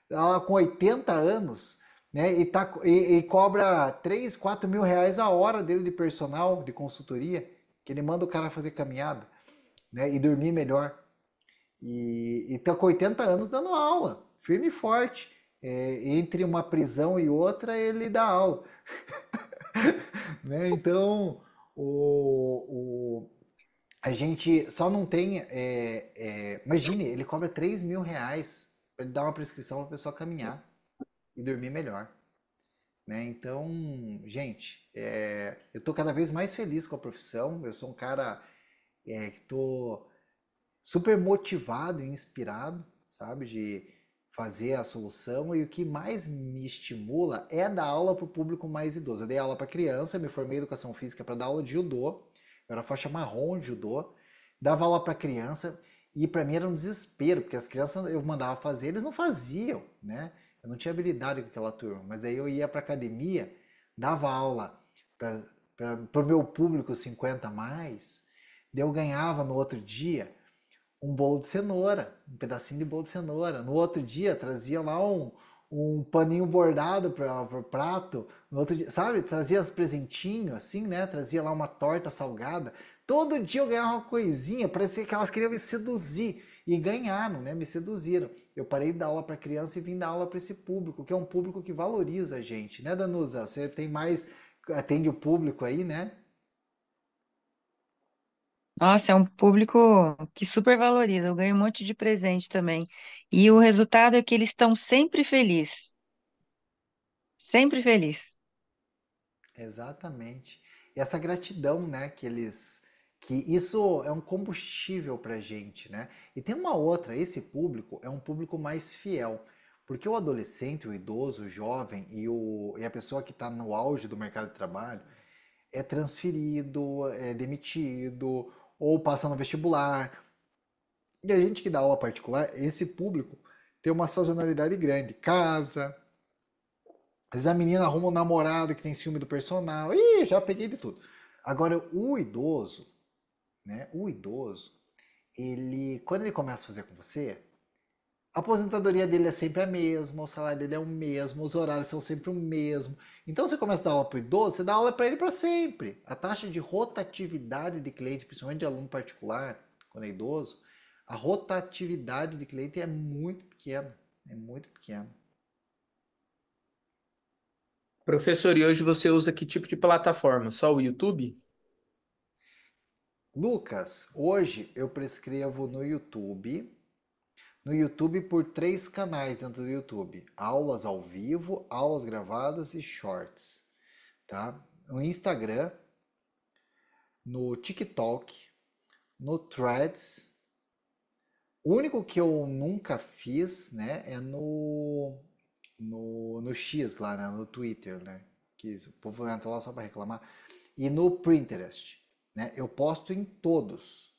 ela com 80 anos, né? E cobra 3, 4 mil reais a hora dele de personal, de consultoria, que ele manda o cara fazer caminhada, né? E dormir melhor. E tá com 80 anos dando aula, firme e forte. Entre uma prisão e outra, ele dá aula. Né? Então, a gente só não tem. Imagine, ele cobra R$ 3.000 para ele dar uma prescrição para a pessoa caminhar e dormir melhor. Né? Então, gente, eu estou cada vez mais feliz com a profissão. Eu sou um cara que estou super motivado e inspirado, sabe? De fazer a solução. E o que mais me estimula é dar aula para o público mais idoso. Eu dei aula para criança, me formei em educação física para dar aula de judô. Eu era faixa marrom de judô. Dava aula para criança e para mim era um desespero, porque as crianças eu mandava fazer, eles não faziam, né? Eu não tinha habilidade com aquela turma, mas daí eu ia para academia, dava aula para o meu público 50 a mais, daí eu ganhava no outro dia um bolo de cenoura, um pedacinho de bolo de cenoura. No outro dia trazia lá um paninho bordado para o prato. No outro dia, sabe? Trazia os presentinhos assim, né? Trazia lá uma torta salgada. Todo dia eu ganhava uma coisinha, parecia que elas queriam me seduzir. E ganharam, né? Me seduziram. Eu parei de dar aula para criança e vim dar aula para esse público, que é um público que valoriza a gente, né, Danusa? Você tem mais, atende o público aí, né? Nossa, é um público que super valoriza. Eu ganho um monte de presente também. E o resultado é que eles estão sempre felizes. Sempre feliz. Exatamente. E essa gratidão, né, que isso é um combustível pra gente, né? E tem uma outra, esse público é um público mais fiel, porque o adolescente, o idoso, o jovem e a pessoa que está no auge do mercado de trabalho é transferido, é demitido ou passa no vestibular. E a gente que dá aula particular, esse público tem uma sazonalidade grande, casa, às vezes a menina arruma um namorado que tem ciúme do personal. Ih, já peguei de tudo. Agora, o idoso, né? O idoso, quando ele começa a fazer com você, a aposentadoria dele é sempre a mesma, o salário dele é o mesmo, os horários são sempre o mesmo. Então você começa a dar aula para o idoso, você dá aula para ele para sempre. A taxa de rotatividade de cliente, principalmente de aluno particular, quando é idoso, a rotatividade de cliente é muito pequena. É muito pequena. Professor, e hoje você usa que tipo de plataforma? Só o YouTube? Lucas, hoje eu prescrevo no YouTube por 3 canais dentro do YouTube: aulas ao vivo, aulas gravadas e shorts, tá? No Instagram, no TikTok, no Threads. O único que eu nunca fiz, né, é no X lá, né, no Twitter, né? Que o povo entra lá só para reclamar. E no Pinterest, né? Eu posto em todos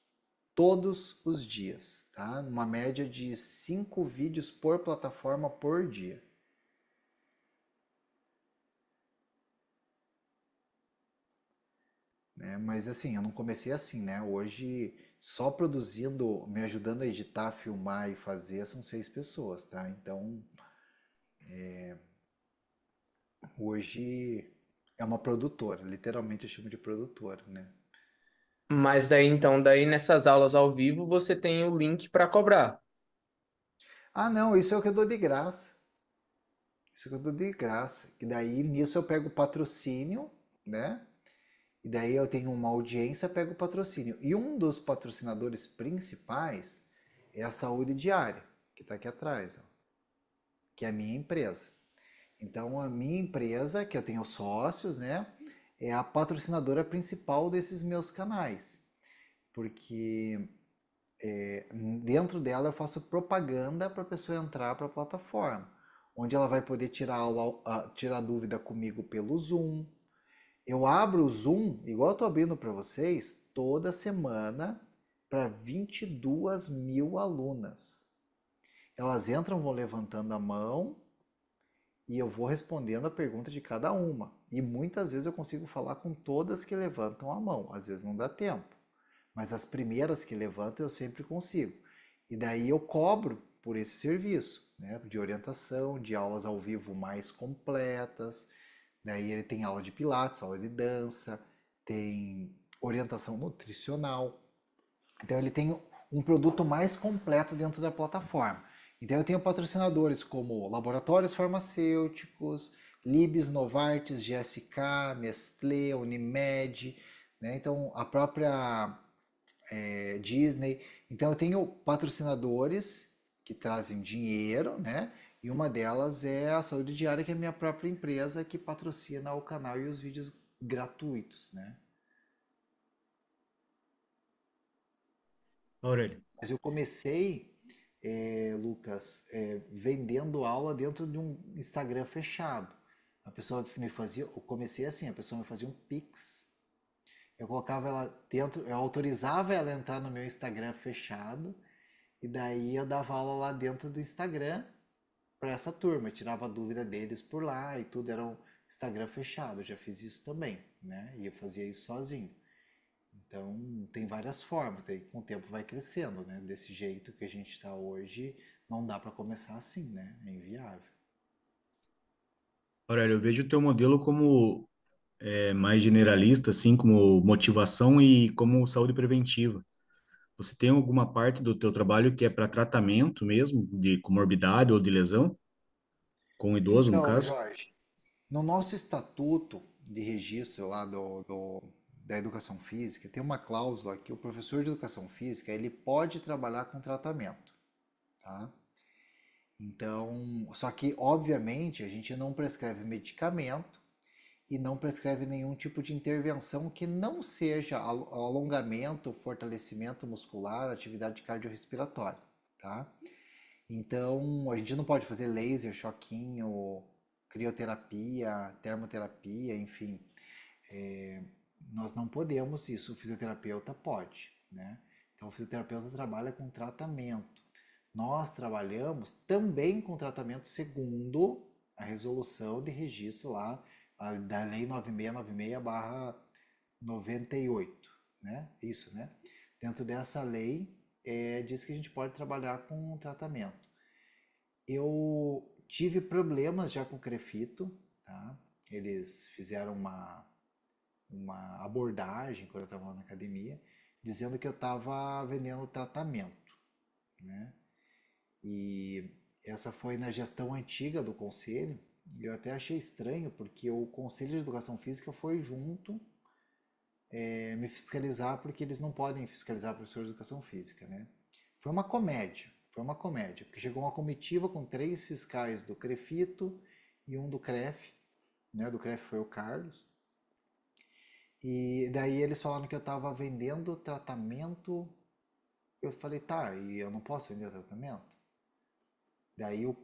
os dias, tá? Uma média de 5 vídeos por plataforma por dia. Né? Mas assim, eu não comecei assim, né? Hoje, só produzindo, me ajudando a editar, filmar e fazer, são 6 pessoas, tá? Então, hoje é uma produtora, literalmente eu chamo de produtora, né? Mas daí então, daí nessas aulas ao vivo você tem o link para cobrar. Ah, não, isso é o que eu dou de graça. Isso é o que eu dou de graça. E daí, nisso eu pego patrocínio, né? E daí eu tenho uma audiência, pego o patrocínio. E um dos patrocinadores principais é a Saúde Diária, que está aqui atrás, ó, que é a minha empresa. Então a minha empresa, que eu tenho sócios, né, é a patrocinadora principal desses meus canais. Porque dentro dela eu faço propaganda para a pessoa entrar para a plataforma, onde ela vai poder tirar aula, tirar dúvida comigo pelo Zoom. Eu abro o Zoom, igual eu estou abrindo para vocês, toda semana para 22 mil alunas. Elas entram, vão levantando a mão e eu vou respondendo a pergunta de cada uma. E muitas vezes eu consigo falar com todas que levantam a mão. Às vezes não dá tempo, mas as primeiras que levantam eu sempre consigo. E daí eu cobro por esse serviço, né, de orientação, de aulas ao vivo mais completas. Daí ele tem aula de pilates, aula de dança, tem orientação nutricional. Então ele tem um produto mais completo dentro da plataforma. Então eu tenho patrocinadores como laboratórios farmacêuticos, Libs, Novartis, GSK, Nestlé, Unimed, né? Então a própria Disney. Então eu tenho patrocinadores que trazem dinheiro, né? E uma delas é a Saúde Diária, que é a minha própria empresa que patrocina o canal e os vídeos gratuitos, né? Aurélio. Mas eu comecei Lucas, vendendo aula dentro de um Instagram fechado. A pessoa me fazia, eu comecei assim, a pessoa me fazia um Pix. Eu colocava ela dentro, eu autorizava ela a entrar no meu Instagram fechado, e daí eu dava aula lá dentro do Instagram para essa turma, eu tirava a dúvida deles por lá e tudo era um Instagram fechado. Eu já fiz isso também, né? E eu fazia isso sozinho. Então, tem várias formas, daí com o tempo vai crescendo, né? Desse jeito que a gente está hoje, não dá para começar assim, né? É inviável. Aurélio, eu vejo o teu modelo como mais generalista, assim, como motivação e como saúde preventiva. Você tem alguma parte do teu trabalho que é para tratamento mesmo, de comorbidade ou de lesão, com o idoso, no Então, caso? Jorge, no nosso estatuto de registro lá da educação física, tem uma cláusula que o professor de educação física ele pode trabalhar com tratamento, tá? Então, só que obviamente a gente não prescreve medicamento e não prescreve nenhum tipo de intervenção que não seja alongamento, fortalecimento muscular, atividade cardiorrespiratória, tá? Então, a gente não pode fazer laser, choquinho, crioterapia, termoterapia, enfim. Nós não podemos isso, o fisioterapeuta pode, né? Então, o fisioterapeuta trabalha com tratamento. Nós trabalhamos também com tratamento segundo a resolução de registro lá da Lei 9696/98, né? Isso, né? Dentro dessa lei, diz que a gente pode trabalhar com tratamento. Eu tive problemas já com o Crefito, tá? Eles fizeram uma abordagem quando eu estava lá na academia, dizendo que eu estava vendendo tratamento, né? E essa foi na gestão antiga do conselho, e eu até achei estranho, porque o Conselho de Educação Física foi junto me fiscalizar, porque eles não podem fiscalizar professores de Educação Física, né? Foi uma comédia, porque chegou uma comitiva com 3 fiscais do Crefito e um do CREF, né? Do CREF foi o Carlos, e daí eles falaram que eu estava vendendo tratamento. Eu falei, tá, e eu não posso vender tratamento? Daí o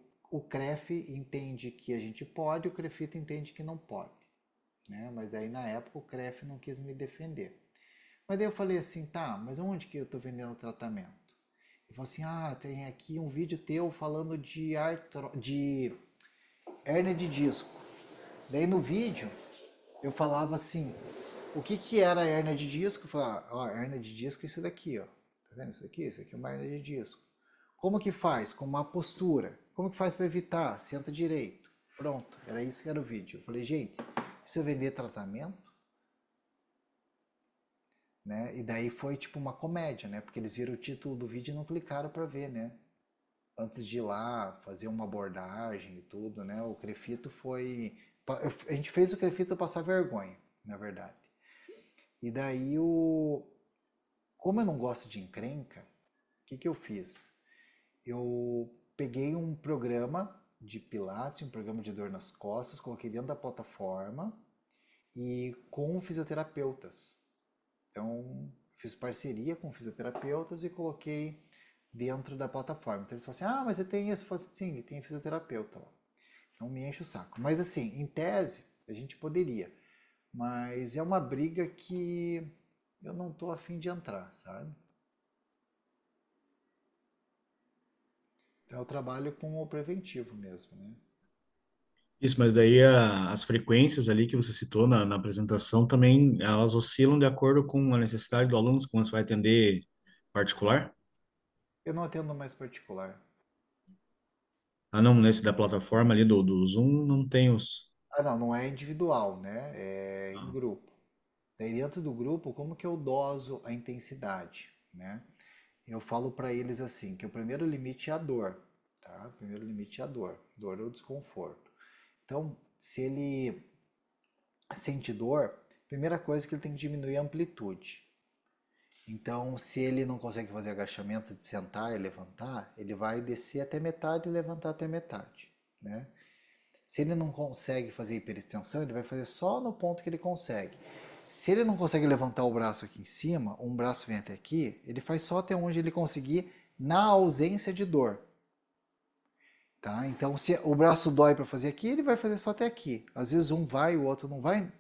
CREF entende que a gente pode, o CREFITO entende que não pode, né? Mas daí na época o CREF não quis me defender. Mas daí eu falei assim, tá, mas onde que eu estou vendendo tratamento? Ele falou assim, tem aqui um vídeo teu falando de hérnia de disco. Daí no vídeo eu falava assim, o que que era a hérnia de disco? Eu falava, hérnia de disco é isso daqui, ó. Tá vendo isso aqui? Isso aqui é uma hérnia de disco. Como que faz? Com uma postura. Como que faz para evitar? Senta direito. Pronto, era isso que era o vídeo. Eu falei, gente, isso é vender tratamento? Né? E daí foi tipo uma comédia, né? Porque eles viram o título do vídeo e não clicaram para ver, né? Antes de ir lá fazer uma abordagem e tudo, né? O Crefito foi... A gente fez o Crefito passar vergonha, na verdade. E daí, como eu não gosto de encrenca, o que que eu fiz? Eu peguei um programa de pilates, um programa de dor nas costas, coloquei dentro da plataforma e com fisioterapeutas. Então, fiz parceria com fisioterapeutas e coloquei dentro da plataforma. Então, eles falaram assim, mas você tem isso? Eu falei assim, sim, tem fisioterapeuta lá. Não me enche o saco. Mas assim, em tese, a gente poderia. Mas é uma briga que eu não tô afim de entrar, sabe? Então, eu trabalho com o preventivo mesmo, né? Isso, mas daí as frequências ali que você citou na apresentação também, elas oscilam de acordo com a necessidade do aluno, quando você vai atender particular? Eu não atendo mais particular. Ah, não, nesse da plataforma ali do Zoom não tem os... Não, não é individual, né? É em grupo. Daí dentro do grupo, como que eu doso a intensidade, né? Eu falo para eles assim, que o primeiro limite é a dor, tá? O primeiro limite é a dor ou desconforto. Então, se ele sente dor, primeira coisa é que ele tem que diminuir a amplitude. Então, se ele não consegue fazer agachamento de sentar e levantar, ele vai descer até metade e levantar até metade, né? Se ele não consegue fazer hiperextensão, ele vai fazer só no ponto que ele consegue. Se ele não consegue levantar o braço aqui em cima, um braço vem até aqui, ele faz só até onde ele conseguir na ausência de dor. Tá? Então, se o braço dói para fazer aqui, ele vai fazer só até aqui. Às vezes um vai, o outro não vai.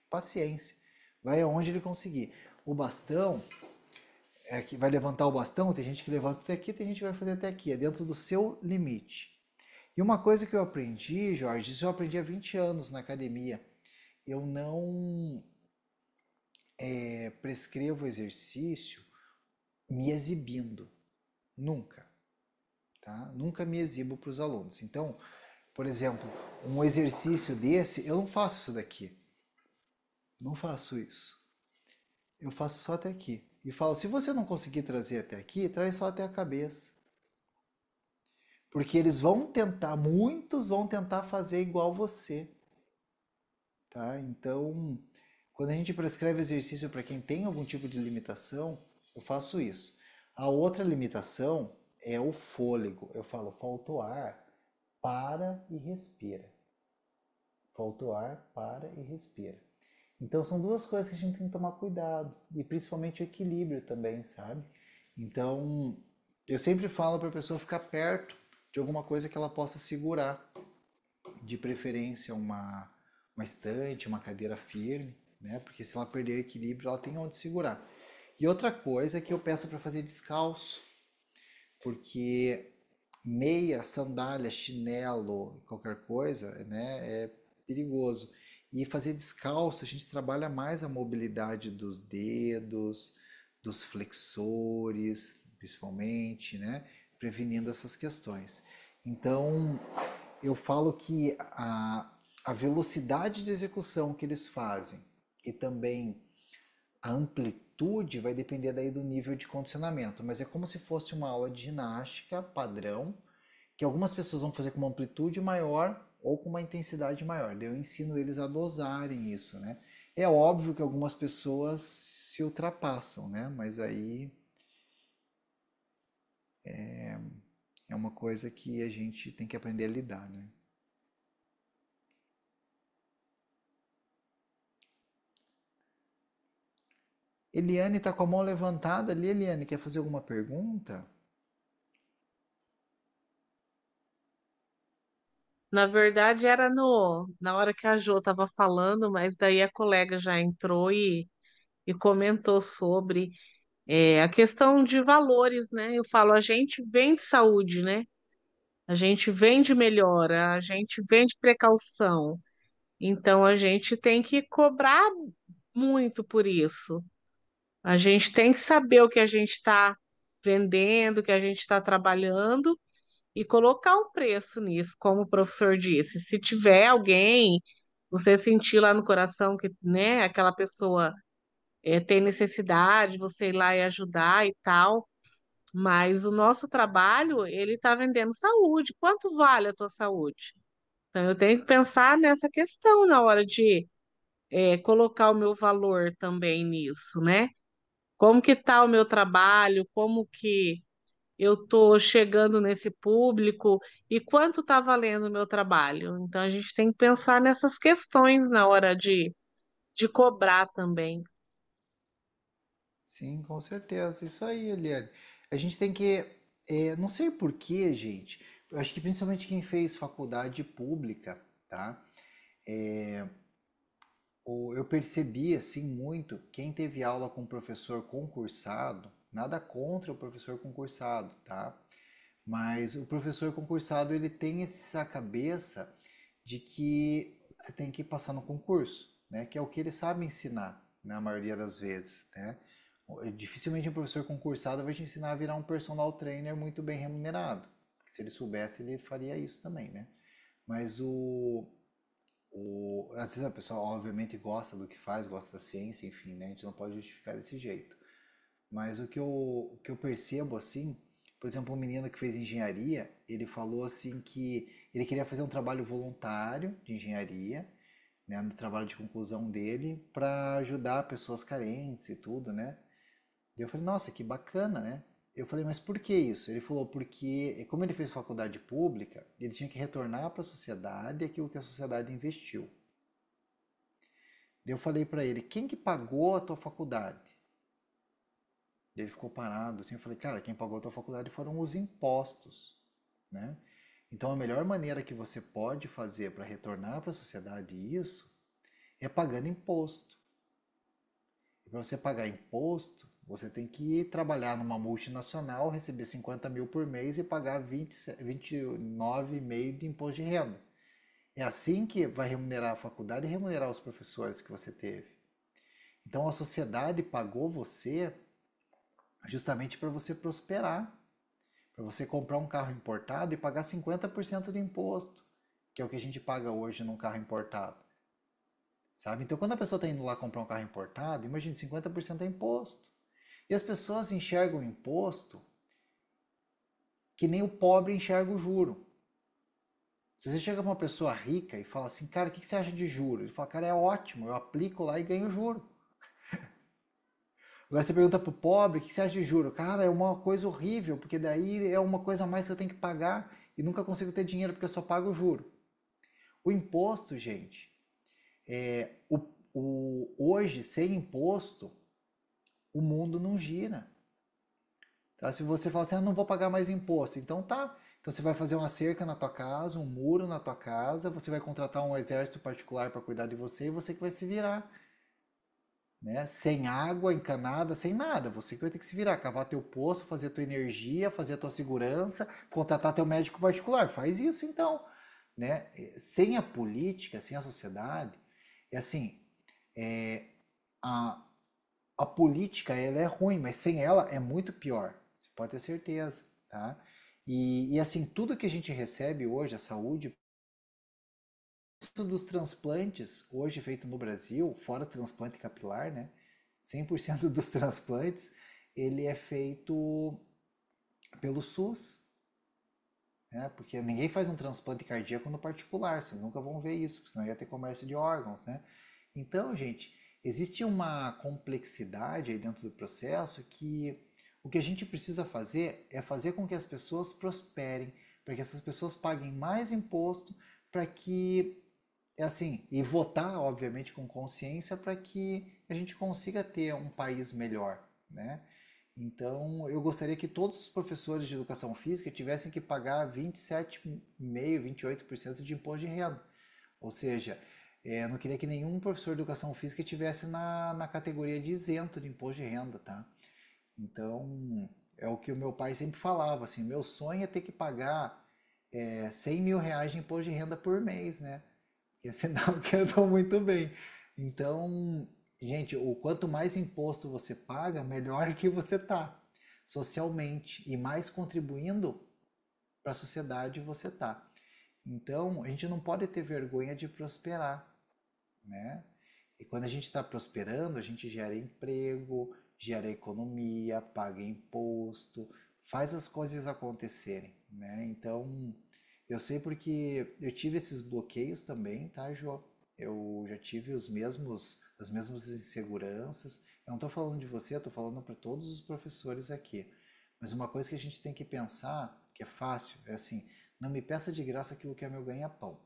Paciência. Vai aonde ele conseguir. O bastão, que vai levantar o bastão, tem gente que levanta até aqui, tem gente que vai fazer até aqui. É dentro do seu limite. E uma coisa que eu aprendi, Jorge, isso eu aprendi há 20 anos na academia. Eu não prescrevo exercício me exibindo. Nunca. Tá? Nunca me exibo para os alunos. Então, por exemplo, um exercício desse, eu não faço isso daqui. Não faço isso. Eu faço só até aqui. E falo, se você não conseguir trazer até aqui, traz só até a cabeça. Porque eles vão tentar, muitos vão tentar fazer igual você. Tá? Então, quando a gente prescreve exercício para quem tem algum tipo de limitação, eu faço isso. A outra limitação é o fôlego. Eu falo, faltou ar, para e respira. Faltou ar, para e respira. Então são duas coisas que a gente tem que tomar cuidado. E principalmente o equilíbrio também, sabe? Então, eu sempre falo para a pessoa ficar perto de alguma coisa que ela possa segurar. De preferência uma estante, uma cadeira firme, né? Porque se ela perder o equilíbrio, ela tem onde segurar. E outra coisa é que eu peço para fazer descalço, porque meia, sandália, chinelo, qualquer coisa, né, é perigoso. E fazer descalço, a gente trabalha mais a mobilidade dos dedos, dos flexores, principalmente, né, prevenindo essas questões. Então, eu falo que a velocidade de execução que eles fazem e também a amplitude vai depender daí do nível de condicionamento, mas é como se fosse uma aula de ginástica padrão, que algumas pessoas vão fazer com uma amplitude maior ou com uma intensidade maior. Daí eu ensino eles a dosarem isso, né? É óbvio que algumas pessoas se ultrapassam, né? Mas aí é uma coisa que a gente tem que aprender a lidar, né? Eliane está com a mão levantada ali. Eliane, quer fazer alguma pergunta? Na verdade, era na hora que a Jo estava falando, mas daí a colega já entrou e comentou sobre a questão de valores, né? Eu falo, a gente vende saúde, né? A gente vende melhora, a gente vende precaução. Então, a gente tem que cobrar muito por isso. A gente tem que saber o que a gente está vendendo, o que a gente está trabalhando e colocar um preço nisso, como o professor disse. Se tiver alguém, você sentir lá no coração que, né, aquela pessoa tem necessidade, você ir lá e ajudar e tal. Mas o nosso trabalho, ele está vendendo saúde. Quanto vale a tua saúde? Então, eu tenho que pensar nessa questão na hora de colocar o meu valor também nisso, né? Como que está o meu trabalho? Como que eu estou chegando nesse público e quanto está valendo o meu trabalho? Então, a gente tem que pensar nessas questões na hora de cobrar também. Sim, com certeza. Isso aí, Eliane. A gente tem que. Não sei por quê, gente. Eu acho que principalmente quem fez faculdade pública, tá? Eu percebi assim muito quem teve aula com professor concursado, nada contra o professor concursado, tá? Mas o professor concursado ele tem essa cabeça de que você tem que passar no concurso, né? Que é o que ele sabe ensinar, na maioria das vezes, né? Dificilmente um professor concursado vai te ensinar a virar um personal trainer muito bem remunerado. Se ele soubesse, ele faria isso também, né? Mas às vezes a pessoa obviamente gosta do que faz, gosta da ciência, enfim, né? A gente não pode justificar desse jeito. Mas o que eu percebo assim, por exemplo, um menino que fez engenharia, ele falou assim que ele queria fazer um trabalho voluntário de engenharia, né, no trabalho de conclusão dele, para ajudar pessoas carentes e tudo, né? E eu falei, nossa, que bacana, né? Eu falei, mas por que isso? Ele falou, porque como ele fez faculdade pública, ele tinha que retornar para a sociedade aquilo que a sociedade investiu. Daí eu falei para ele, quem que pagou a tua faculdade? E ele ficou parado, assim, eu falei, cara, quem pagou a tua faculdade foram os impostos, né? Então a melhor maneira que você pode fazer para retornar para a sociedade isso é pagando imposto. E para você pagar imposto, você tem que trabalhar numa multinacional, receber 50 mil por mês e pagar 29,5 de imposto de renda. É assim que vai remunerar a faculdade e remunerar os professores que você teve. Então a sociedade pagou você justamente para você prosperar, para você comprar um carro importado e pagar 50% de imposto, que é o que a gente paga hoje num carro importado. Sabe? Então, quando a pessoa está indo lá comprar um carro importado, imagine, 50% é imposto. E as pessoas enxergam o imposto que nem o pobre enxerga o juro. Se você chega para uma pessoa rica e fala assim, cara, o que você acha de juro? Ele fala, cara, é ótimo, eu aplico lá e ganho juro. Agora você pergunta para o pobre, o que você acha de juro? Cara, é uma coisa horrível, porque daí é uma coisa a mais que eu tenho que pagar e nunca consigo ter dinheiro porque eu só pago o juro. O imposto, gente, hoje, sem imposto, o mundo não gira. Tá? Se você fala assim, não vou pagar mais imposto, então tá. Então você vai fazer uma cerca na tua casa, um muro na tua casa, você vai contratar um exército particular para cuidar de você e você que vai se virar. Né? Sem água encanada, sem nada. Você que vai ter que se virar, cavar teu poço, fazer a tua energia, fazer a tua segurança, contratar teu médico particular. Faz isso então. Né? Sem a política, sem a sociedade, é assim, a, a política ela é ruim, mas sem ela é muito pior. Você pode ter certeza, tá? E assim, tudo que a gente recebe hoje, a saúde, dos transplantes hoje feito no Brasil, fora transplante capilar, né? 100% dos transplantes, ele é feito pelo SUS, né? Porque ninguém faz um transplante cardíaco no particular, vocês nunca vão ver isso, senão ia ter comércio de órgãos, né? Então, gente, existe uma complexidade aí dentro do processo que o que a gente precisa fazer é fazer com que as pessoas prosperem, para que essas pessoas paguem mais imposto, para que é assim, e votar, obviamente, com consciência para que a gente consiga ter um país melhor, né? Então, eu gostaria que todos os professores de educação física tivessem que pagar 27,5%, 28% de imposto de renda. Ou seja, eu não queria que nenhum professor de educação física tivesse na categoria de isento de imposto de renda, tá? Então, é o que o meu pai sempre falava, assim, meu sonho é ter que pagar 100 mil reais de imposto de renda por mês, né? Porque senão que eu estou muito bem. Então, gente, o quanto mais imposto você paga, melhor que você tá socialmente e mais contribuindo para a sociedade você tá. Então, a gente não pode ter vergonha de prosperar, né? E quando a gente está prosperando, a gente gera emprego, gera economia, paga imposto, faz as coisas acontecerem, né? Então, eu sei porque eu tive esses bloqueios também, tá, Jô? Eu já tive as mesmas inseguranças. Eu não estou falando de você, eu estou falando para todos os professores aqui. Mas uma coisa que a gente tem que pensar, que é fácil, é assim, não me peça de graça aquilo que é meu ganha-pão.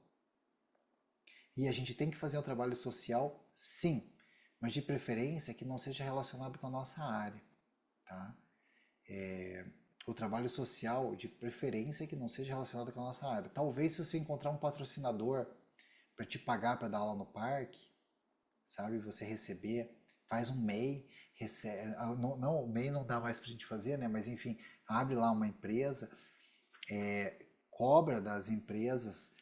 E a gente tem que fazer o trabalho social, sim, mas de preferência que não seja relacionado com a nossa área, tá? O trabalho social, de preferência que não seja relacionado com a nossa área. Talvez se você encontrar um patrocinador para te pagar para dar aula no parque, sabe? Você receber, faz um MEI, recebe, não, o MEI não dá mais para a gente fazer, né? Mas enfim, abre lá uma empresa, cobra das empresas.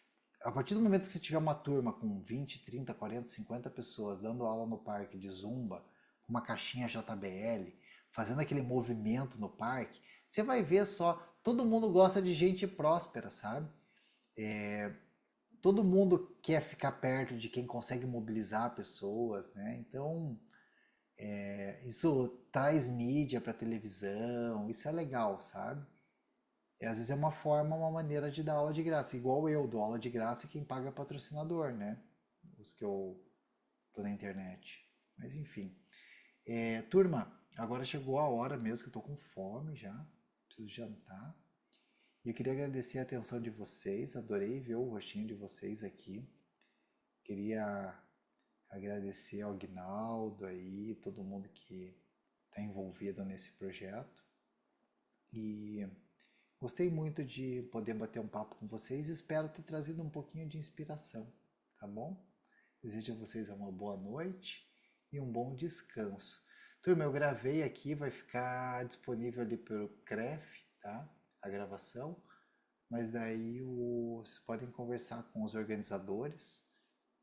A partir do momento que você tiver uma turma com 20, 30, 40, 50 pessoas dando aula no parque de zumba, com uma caixinha JBL, fazendo aquele movimento no parque, você vai ver só, todo mundo gosta de gente próspera, sabe? Todo mundo quer ficar perto de quem consegue mobilizar pessoas, né? Então, isso traz mídia para televisão, isso é legal, sabe? E às vezes é uma forma, uma maneira de dar aula de graça. Igual eu dou aula de graça e quem paga é patrocinador, né? Os que eu tô na internet. Mas enfim. Turma, agora chegou a hora mesmo que eu tô com fome já. Preciso jantar. E eu queria agradecer a atenção de vocês. Adorei ver o rostinho de vocês aqui. Queria agradecer ao Aguinaldo aí, todo mundo que está envolvido nesse projeto. E gostei muito de poder bater um papo com vocês. Espero ter trazido um pouquinho de inspiração, tá bom? Desejo a vocês uma boa noite e um bom descanso. Turma, eu gravei aqui, vai ficar disponível ali pelo CREF, tá? A gravação. Mas daí vocês podem conversar com os organizadores,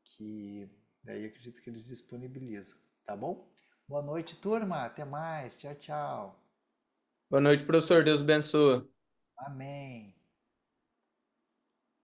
que daí eu acredito que eles disponibilizam, tá bom? Boa noite, turma. Até mais. Tchau, tchau. Boa noite, professor. Deus abençoe. Amém.